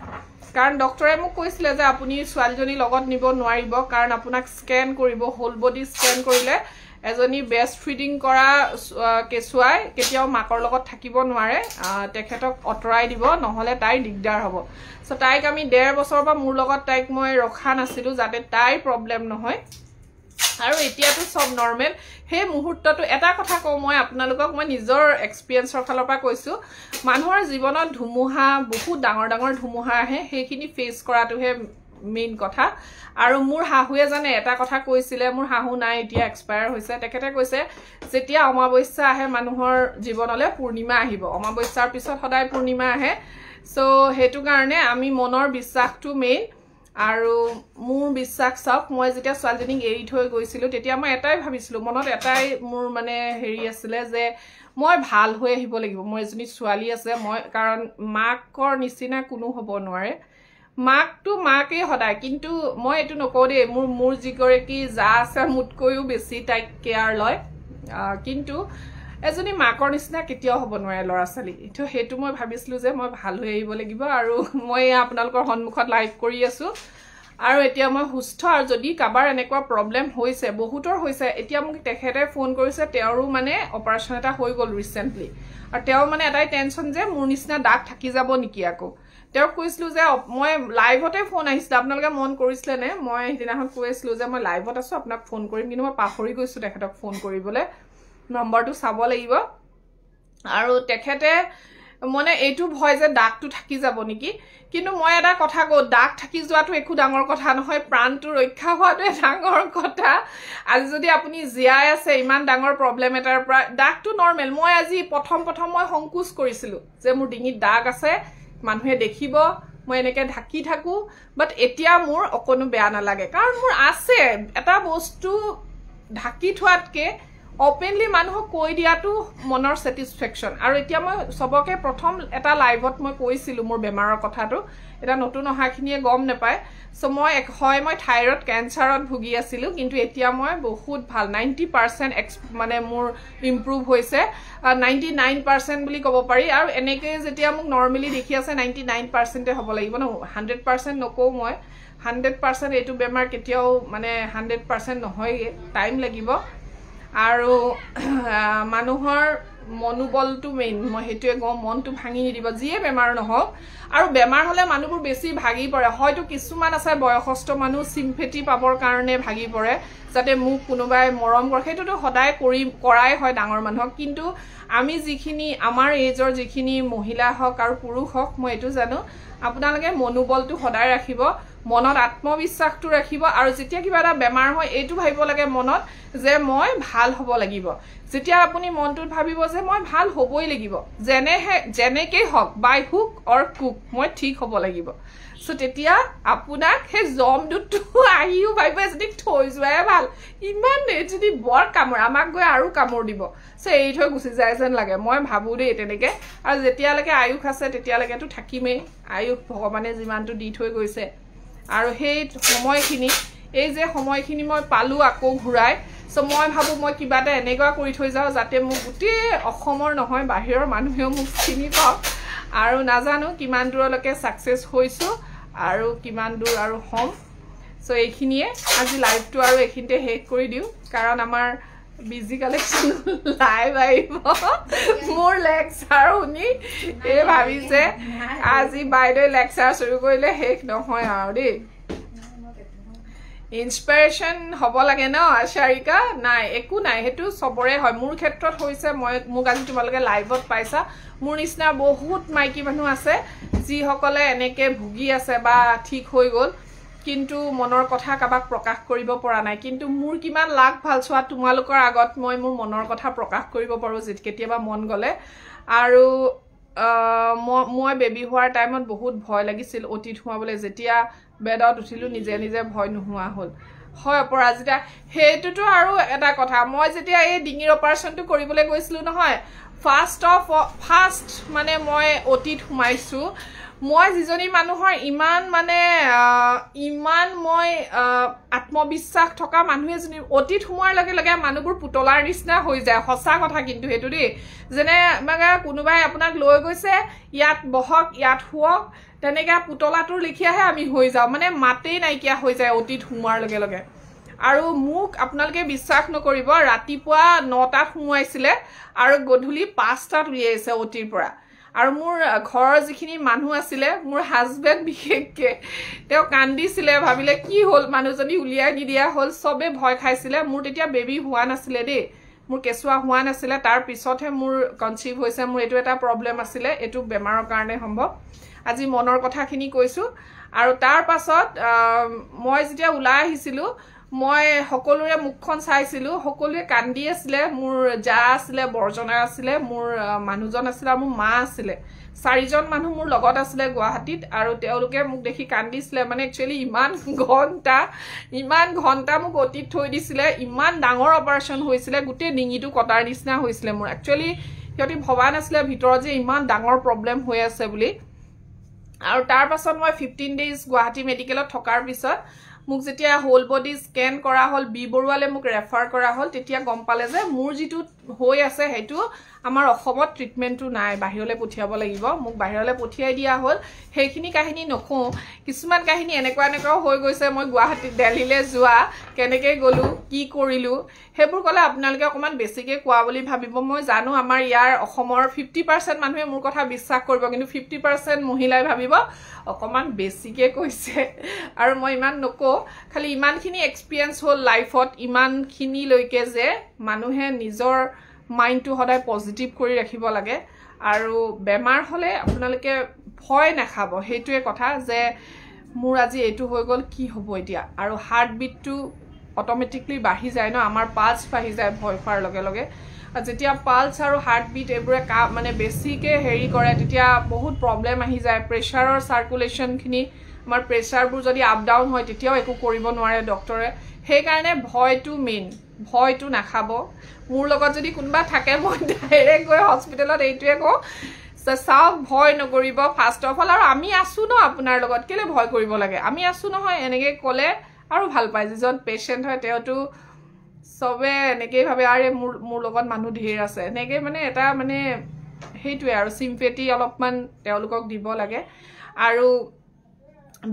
কাৰণ ডক্টৰে মোক কৈছিল যে আপুনি ছোৱালীজনী লগত নিব নোৱাৰিব কাৰণ আপোনাক স্ক্যান কৰিব হোল বডি স্ক্যান কৰিলে এজনী বেস্ট ফিডিং কৰা কেছুৱাই কেতিয়াও মাকৰ লগত থাকিব নোৱাৰে তেখেতক অতৰাই দিব নহলে তাই দিগদাৰ হ'ব সো তাইক আমি 1.5 বছৰৰ পৰা মোৰ লগত তাইক মই ৰখা নাছিলো যাতে তাই প্ৰবলেম নহয় আৰু এতিয়াতো সব নৰ্মেল হে মুহূৰ্তটো এটা কথা কওঁ মই আপোনালোকক মই নিজৰ এক্সপেৰিয়েন্সৰ ফালৰ পৰা কৈছো মানুহৰ জীৱনত ধুমুহা বহুত ডাঙৰ ডাঙৰ ধুমুহা আহে সেইখিনি ফেস কৰাটোহে মেইন কথা আৰু মোৰ হাহুয়ে জানে এটা কথা কৈছিলে মোৰ হাহু নাই এতিয়া এক্সপায়াৰ হৈছে তেখেতে কৈছে যেতিয়া অমাবস্যা আহে মানুহৰ জীৱনলৈ পূৰ্ণিমা আহিব অমাবস্যাৰ পিছত সদায় পূৰ্ণিমা আহে সো হেতু কাৰণে আমি মনৰ বিশ্বাসটো মেইন আৰু মোৰ বিশ্বাস সব মই যেতিয়া ছোৱালীজনীক এৰি থৈ গৈছিলো তেতিয়া মই এটাই ভাবিছিলো মনত এটাই মোৰ মানে হেৰি আছিল যে মই ভাল হৈ আহিব লাগিব মোৰ এজনী ছোৱালী আছে মই কাৰণ মাকৰ নিচিনা কোনো হ'ব নোৱাৰে মাকটো মাকে সদায় কিন্তু মই এটো নকও দে মোৰ জিগৰে কি যা আছে মুতকৈও বেছি তাইক কেয়াৰ লয় কিন্তু এজনী মাকৰ নিচিনা কেতিয়াও হ'ব নোৱাৰে লৰা ছোৱালী তো হেতু মই ভাবিছিলো যে মই ভাল হৈ আহিব লাগিব আৰু মই আপোনালোকৰ সন্মুখত লাইভ কৰি আছো আৰু এতিয়া মই সুস্থ আৰু যদি কাবাৰ এনেকুৱা প্ৰবলেম হৈছে বহুতৰ হৈছে এতিয়া মোক তেখেতে ফোন কৰিছে তেওঁৰো মানে অপাৰেচন এটা হৈ গল ৰিসেন্টলি আৰু তেওঁ মানে এটাই টেনচন যে মোৰ নিচিনা দাগ থাকি যাব নেকি আকৌ তেওঁ কৈছিল যে মই লাইভতে ফোন আহিছিল আপোনালোকে মন কৰিছিলে নে মই হিদিনাখন কৈছিল যে মই লাইভত আছো আপোনাক ফোন কৰিম কিন্তু মই পাহৰি গৈছো তেখেতক ফোন কৰিবলৈ নম্বৰটো চাব লাগিব আৰু তেখেতে মনে এইটো ভয় যে দাগটো থাকি যাব নেকি কিন্তু মই এটা কথা কও দাগ থাকি যোৱাটো একো ডাঙৰ কথা নহয় প্ৰাণটো ৰক্ষা হোৱাটো ডাঙৰ কথা আজি যদি আপুনি জিয়াই আছে ইমান ডাঙৰ প্ৰবলেম এটাৰ পৰা দাগটো নৰমাল মই আজি প্ৰথম মই সংকোচ কৰিছিলো যে মোৰ ডিঙিত দাগ আছে মানুহে দেখিব মই এনেকে ঢাকি থাকো বাট এতিয়া মোৰ অকনো বেয়া নালাগে কাৰণ মোৰ আছে এটা বস্তু ঢাকি থোৱাতকে openly মানুহক কৈ দিয়াটো মনৰ satisfaction আৰু এতিয়া মই সবকে প্ৰথম এটা লাইভত মই কৈছিলো মোৰ বেমাৰৰ কথাটো এটা নতুন অহাখিনিয়ে গম নাপায় সো মই মই থাইৰয়েড ক্যান্সাৰত ভুগি আছিলো কিন্তু এতিয়া মই বহুত ভাল 90% মানে মোৰ ইমপ্ৰুভ হৈছে 99% বুলি ক'ব পাৰি আৰু এনেকে যেতিয়া মোক নৰমালি দেখি আছে 99% হ'ব লাগিব ন 100% নকও মই 100% এটো বেমাৰ কেতিয়াও মানে 100% নহয় টাইম লাগিব আৰু মানুহৰ মনোবলটো মেইন মই হেতুৱে গম মনটো ভাঙি নিদিব যিয়ে বেমাৰ নহওক আৰু বেমাৰ হলে মানুহবোৰ বেছি ভাগি পৰে হয়তো কিছুমান আছে বয়সস্থ মানুহ সিম্পেথি পাবৰ কাৰণে ভাগি পৰে যাতে মোক কোনোবাই মৰম কৰে হেতুটো সদায় কৰাই হয় ডাঙৰ মানুহক কিন্তু আমি যিখিনি আমাৰ এজৰ যিখিনি মহিলা হক আৰু পুৰুষ হক মই এটো জানো আপোনালোকে মনোবলটো সদায় ৰাখিব মনত আত্মবিশ্বাসটো ৰাখিব আৰু যেতিয়া কিবা এটা বেমাৰ হয় এইটো ভাবিব লাগে মনত যে মই ভাল হ'ব লাগিব যেতিয়া আপুনি মনটোত ভাবিব যে মই ভাল হ'বই লাগিব জেনেকে হক বাই হুক অৰ কুক মই ঠিক হ'ব লাগিব সো তেতিয়া আপোনাক হে জমদুটো আহিও ভাবিব যদি থৈ যোৱাই ভাল ইমান যদি বৰ কামৰ আমাক গৈ আৰু কামৰ দিব সো এই থৈ গুচি যায় যেন লাগে মই ভাবো দেই তেনেকে আৰু যেতিয়ালৈকে আয়ুষ আছে তেতিয়ালৈকেতো থাকিমেই আয়ুষ ভগৱানে যিমানটো দি থৈ গৈছে আৰু সেই সময়খিনি এই যে সময়খিনি মই পালো আকৌ ঘুৰাই সো মই ভাবো মই কিবা এটা এনেকুৱা কৰি থৈ যাও যাতে মোক গুটি অসমৰ নহয় বাহিৰৰ মানুহেও মোক চিনি পাওক আৰু নাজানো কিমান দূৰলৈকে সাকসেস হৈছো আৰু কিমান দূৰ আৰু হম সো এইখিনিয়ে আজি লাইভটো আৰু এখিনতে হেক কৰি দিও কাৰণ আমাৰ বিজি কালেকশন লাইভ আইব মোৰ লেকচাৰ শুনি এ ভাবিছে আজি বাইদে লেকচাৰ শুৰু কৰিলে হেক নহয় আৰু দেই ইনস্পিৰেশন হ'ব লাগে ন আশাৰিকা নাই একো নাই হেতু সবৰে হয় মোৰ ক্ষেত্ৰত হৈছে মই মোক আজি তোমালোকে লাইভত পাইছা মোৰ নিচিনা বহুত মাইকি মানুহ আছে যি সকলে এনেকে ভুগি আছে বা ঠিক হৈ গল কিন্তু মনৰ কথা কাবাক প্ৰকাশ কৰিব পৰা নাই কিন্তু মোৰ কিমান লাখ ভাল সোৱা তোমালোকৰ আগত মই মোৰ মনৰ কথা প্ৰকাশ কৰিব পাৰো যেতিয়াবা মন গলে আৰু মই বেবি হোৱাৰ টাইমত বহুত ভয় লাগিছিল অতীত হোৱাবলৈ যেতিয়া বেডত উঠিলো নিজে নিজে ভয় নোহোৱা হল হয় অপৰাজিতা হেতুটো আৰু এটা কথা মই যেতিয়া এই ডিঙিৰ অপাৰেচনটো কৰিবলৈ গৈছিলো নহয় ফাৰ্স্ট মানে মই অতীত সোমাইছো মই যিজনী মানুহৰ ইমান মানে ইমান মই আত্মবিশ্বাস থকা মানুহ এজনী অতীত সোমাৰ লগে লগে মানুহবোৰ পুতলাৰ নিচিনা হৈ যায় সঁচা কথা কিন্তু হেতু দেই যেনে মানে কোনোবাই আপোনাক লৈ গৈছে ইয়াত বহক ইয়াত শুৱক তেনেকা পুতলাটোৰ লিখিয়াহে আমি হৈ যাও মানে মাতেই নাইকিয়া হৈ যায় অতীত সোমাৰ লগে লগে আৰু মোক আপোনালোকে বিশ্বাস নকৰিব ৰাতিপুৱা 9টাত সোমাইছিলে আৰু গধূলি 5টাত উলিয়াইছে অতীৰ পৰা আৰু মোৰ ঘৰৰ যিখিনি মানুহ আছিলে মোৰ হাজবেণ্ড বিশেষকে তেওঁ কান্দিছিলে ভাবিলে কি হ'ল মানুহজনী উলিয়াই নিদিয়া হ'ল চবে ভয় খাইছিলে মোৰ তেতিয়া বেবী হোৱা নাছিলে দেই মোৰ কেঁচুৱা হোৱা নাছিলে তাৰ পিছতহে মোৰ কনচিভ হৈছে মোৰ এইটো এটা প্ৰব্লেম আছিলে এইটো বেমাৰৰ কাৰণে সম্ভৱ আজি মনৰ কথাখিনি কৈছো আৰু তাৰ পাছত মই যেতিয়া ওলাই আহিছিলো মই সকলোৰে মুখখন চাইছিলো সকলোৱে কান্দি আছিলে মোৰ যা আছিলে বৰ্জনা আছিলে মোৰ মানুহজন আছিলে আৰু মোৰ মা আছিলে চাৰিজন মানুহ মোৰ লগত আছিলে গুৱাহাটীত আৰু তেওঁলোকে মোক দেখি কান্দিছিলে মানে একচুয়ালি ইমান ঘন্টা মোক অতীত থৈ দিছিলে ইমান ডাঙৰ অপাৰেশ্যন হৈছিলে গোটেই ডিঙিটো কটাৰ নিচিনা হৈছিলে মোৰ একচুয়ালি সিহঁতি ভবা নাছিলে ভিতৰত যে ইমান ডাঙৰ প্ৰব্লেম হৈ আছে বুলি আৰু তাৰ পাছত মই 15 ডেজ গুৱাহাটী মেডিকেলত থকাৰ পিছত মোক যেতিয়া হোল বডি স্ক্যান কৰা হল বি বৰুৱালে মোক ৰেফাৰ কৰা হল তেতিয়া গম পালে যে মোৰ যিটো হৈ আছে হেতু আমাৰ অসমত ট্ৰিটমেন্টটো নাই বাহিৰলে পঠিয়াব লাগিব মোক বাহিৰলে পঠিয়াই দিয়া হল হেখিনি কাহিনী নখো কিছুমান কাহিনী এনেকুৱা হৈ গৈছে মই গুৱাহাটী দিল্লীলে যোৱা কেনেকৈ গলো কি কৰিলো হেবোৰ কলে আপোনালোকে অকমান বেছিকে কোৱা বুলি ভাবিব মই জানো আমাৰ ইয়াৰ অসমৰ 50% মানুহে মোৰ কথা বিশ্বাস কৰিব কিন্তু 50% মহিলাই ভাবিব অকমান বেছিকে কৈছে আৰু মই ইমান নকো খালি ইমানখিনি এক্সপেৰিয়েন্স হল লাইফত ইমানখিনি লৈকে যে মানুহে নিজৰ মাইন্ডটো সদায় পজিটিভ কৰি ৰাখিব লাগে আৰু বেমাৰ হলে আপোনালোকে ভয় নাখাব হেতুৱে কথা যে মোৰ আজি এটো হৈ গল কি হ'ব এতিয়া আৰু হাৰ্ট বিটটো অটোমেটিকলি বাঢ়ি যায় ন আমাৰ পালস বাঢ়ি যায় ভয় খোৱাৰ লগে লগে যেতিয়া পালস আৰু হাৰ্ট বিট এবোৰে মানে বেছিকে হেৰি কৰে তেতিয়া বহুত প্ৰবলেম আহি যায় প্ৰেছাৰৰ সাৰ্কুলেশন খিনি আমাৰ প্ৰেছাৰবোৰ যদি আপ ডাউন হয় তেতিয়াও একো কৰিব নোৱাৰে ডক্টৰে সেই কাৰণে ভয়টো মেইন ভয়টো নাখাব মোৰ লগত যদি কোনবা থাকে মই ডাইৰেক্ট গৈ হস্পিটেলত এইটোৱে কও সাব ভয় নকৰিব ফাৰ্স্ট অফ অল আৰু আমি আছো ন আপোনাৰ লগত কেলে ভয় কৰিব লাগে আমি আছো নহয় এনেকে কলে আৰু ভাল পায় যিজন পেশেন্ট হয় তেওটো সবে এনেকে ভাবে আৰে মোৰ লগত মানুহ ধেৰ আছে এনেকে মানে এটা মানে হেইটোৱে আৰু সিম্পেথি অলপমান তেওলোকক দিব লাগে আৰু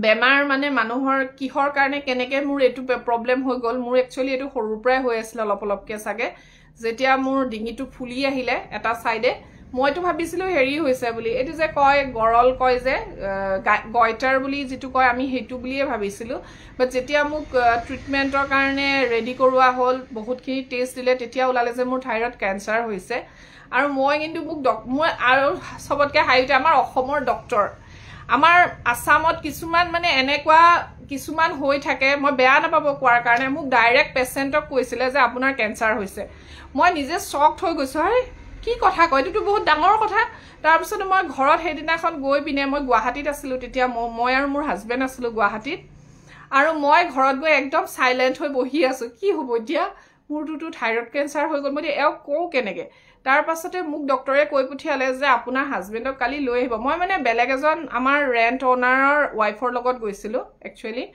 বেমাৰ মানে মানুহৰ কিহৰ কাৰণে কেনেকে মোৰ এটো প্ৰবলেম হৈ গল মোৰ একচুয়ালি এটো সৰুৰ পৰাই হৈ আছিল অলপকে সাগে যেতিয়া মোৰ ডিঙিটো ফুলি আহিলে এটা সাইডে মইতো ভাবিছিলো হেৰি হৈছে বুলি এটো যে কয় গৰল কয় যে গয়টাৰ বুলি যেটো কয় আমি হেতু বুলিয়ে ভাবিছিলো বাট যেতিয়া মোক ট্ৰিটমেন্টৰ কাৰণে ৰেডি কৰোৱা হল বহুতখিনি টেষ্ট দিলে তেতিয়া ওলালে যে মোৰ থাইৰয়ড ক্যান্সাৰ হৈছে আৰু মই কিন্তু মোক মই আৰু সবতকে হাইতে আমাৰ অসমৰ ডক্টৰ আমাৰ আসামত কিছুমান মানে এনেকুৱা কিছুমান হৈ থাকে মই বেয়া নাপাব কোৱাৰ কাৰণে মোক ডাইৰেক্ট পেশেন্টক কৈছিলে যে আপোনাৰ ক্যান্সাৰ হৈছে মই নিজে শকড হৈ গৈছো আৰে কি কথা কয় এটো বহুত ডাঙৰ কথা তাৰ পিছত মই ঘৰত হেদিনাখন গৈ পিনে মই গুৱাহাটীত আছিলো তেতিয়া মই আৰু মোৰ হাজবেণ্ড আছিলো গুৱাহাটীত আৰু মই ঘৰত গৈ একদম সাইলেন্ট হৈ বহি আছো কি হ'ব এতিয়া মোৰটো থাইৰয়ড ক্যান্সাৰ হৈ গল মই এও কও কেনেকে তাৰ পাছতে মোক ডক্টৰে কৈ পঠিয়ালে যে আপোনাৰ হাজবেণ্ডক কালি লৈ আহিব মই মানে বেলেগ এজন আমাৰ ৰেন্ট ওনাৰৰ ওয়াইফৰ লগত গৈছিলো একচুয়ালি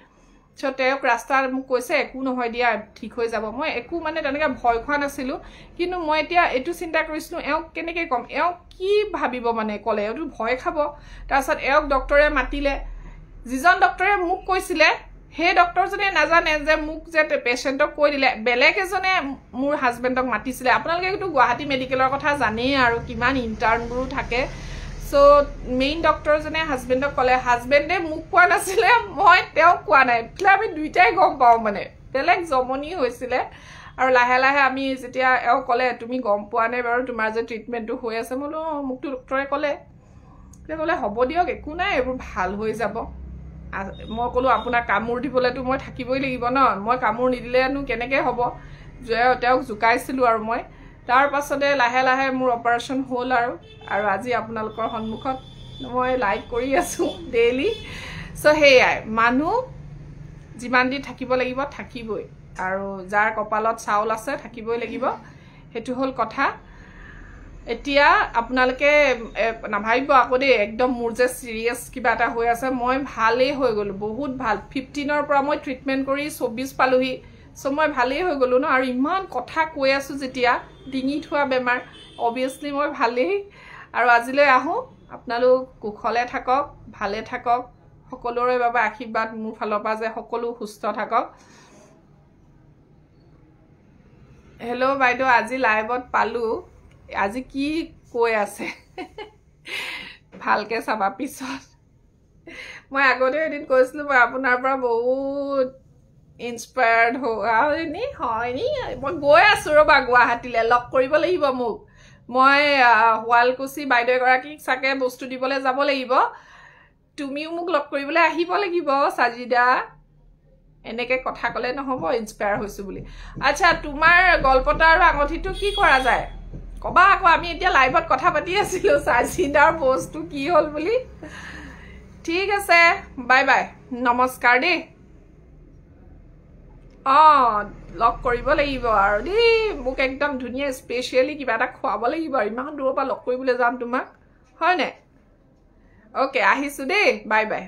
সো তেওক ৰাস্তাৰ মোক কৈছে একো নহয় দিয়া ঠিক হৈ যাব মই একো মানে তেনেকা ভয় খোৱা নাছিলো কিন্তু মই এতিয়া এটো চিন্তা কৰিছিলো এও কেনেকে কম এও কি ভাবিব মানে কলে এটো ভয় খাব তাৰছত এওক ডক্টৰে মাতিলে যিজন ডক্টৰে মোক কৈছিলে হে ডক্টৰ জনে নাজানে যে মোক যে পেশেন্টক কৈ দিলে বেলেগ এজনে মোৰ হাজবেণ্ডক মাতিছিলে আপোনালোকে এটো গুৱাহাটী মেডিকেলৰ কথা জানেই আৰু কিমান ইন্টাৰ্নবোৰ থাকে সো মেইন ডক্টৰ জনে হাজবেণ্ডক কলে হাজবেণ্ডে মোক কোৱা নাছিলে মই তেও কোৱা নাই ফলে আমি দুইটাই গম পাও মানে বেলেগ জমনি হৈছিলে আৰু লাহে লাহে আমি যেতিয়া এও কলে তুমি গম পোৱা নাই বাৰু তোমাৰ যে ট্ৰিটমেন্টটো হৈ আছে মলো মোক ডক্টৰে কলে হ'ব দিয়ক একো নাই এবোৰ ভাল হৈ যাব মই কলো আপোনাৰ কামুৰ দিবলেতো মই থাকিবই লাগিব ন মই কামুৰ নিদিলেনো কেনেকে হ'ব তেওক জুকাইছিলো আৰু মই তাৰ পাছতে লাহে লাহে মোৰ অপাৰেশ্যন হ'ল আৰু আজি আপোনালোকৰ সন্মুখত মই লাইভ কৰি আছো ডেইলি সো হেয়াই মানুহ যিমান দিন থাকিব লাগিব থাকিবই আৰু যাৰ কপালত চাউল আছে থাকিবই লাগিব হেতু হল কথা এতিয়া আপোনালোকে নাভাবিব আকৌ দে একদম মোৰ যে সিৰিয়াস কিবা এটা হৈ আছে মই ভালেই হৈ গলো বহুত ভাল 15 ৰ পৰা মই ট্ৰিটমেন্ট কৰি 24 পালোহি সো মই ভালেই হৈ গলো ন আৰু ইমান কথা কৈ আছো যেতিয়া ডিঙি থোৱা বেমাৰ অবিয়াসলি মই ভালেই আৰু আজিলৈ আহো আপোনালোক কুখলে থাকক ভালে থাকক সকলোৰে বাবে আশীৰ্বাদ মোৰ ফালৰ পৰা যে সকলো সুস্থ থাকক হেল্ল' বাইদেউ আজি লাইভত পালো আজি কি কৈ আছে ভালকে চাবা পিছত মই আগতে এদিন কৈছিলো মই আপোনাৰ পৰা বহুত ইনস্পায়াৰ্ড হয়নি মই গৈ আছো ৰবা গুৱাহাটীলৈ লগ কৰিব লাগিব মোক মই শুৱালকুছি বাইদেউ এগৰাকীক চাগে বস্তু দিবলৈ যাব লাগিব তুমিও মোক লগ কৰিবলৈ আহিব লাগিব সাজিদা এনেকে কথা ক'লে নহব ইনস্পায়াৰ হৈছো বুলি আচ্ছা তোমাৰ গল্পটা আৰু আঙঠিটো কি কৰা যায় কবা আকৌ আমি এতিয়া লাইভত কথা পাতি আছিলো সাজিদাৰ বস্তু কি হল বুলি ঠিক আছে বাই বাই নমস্কাৰ দেই লগ কৰিব লাগিব আৰু দেই মোক একদম ধুনীয়া স্পেচিয়েলি কিবা এটা খুৱাব লাগিব আৰু ইমান দূৰৰ পৰা লগ কৰিবলৈ যাম তোমাক হয় নে ওকে আহিছো দেই বাই বাই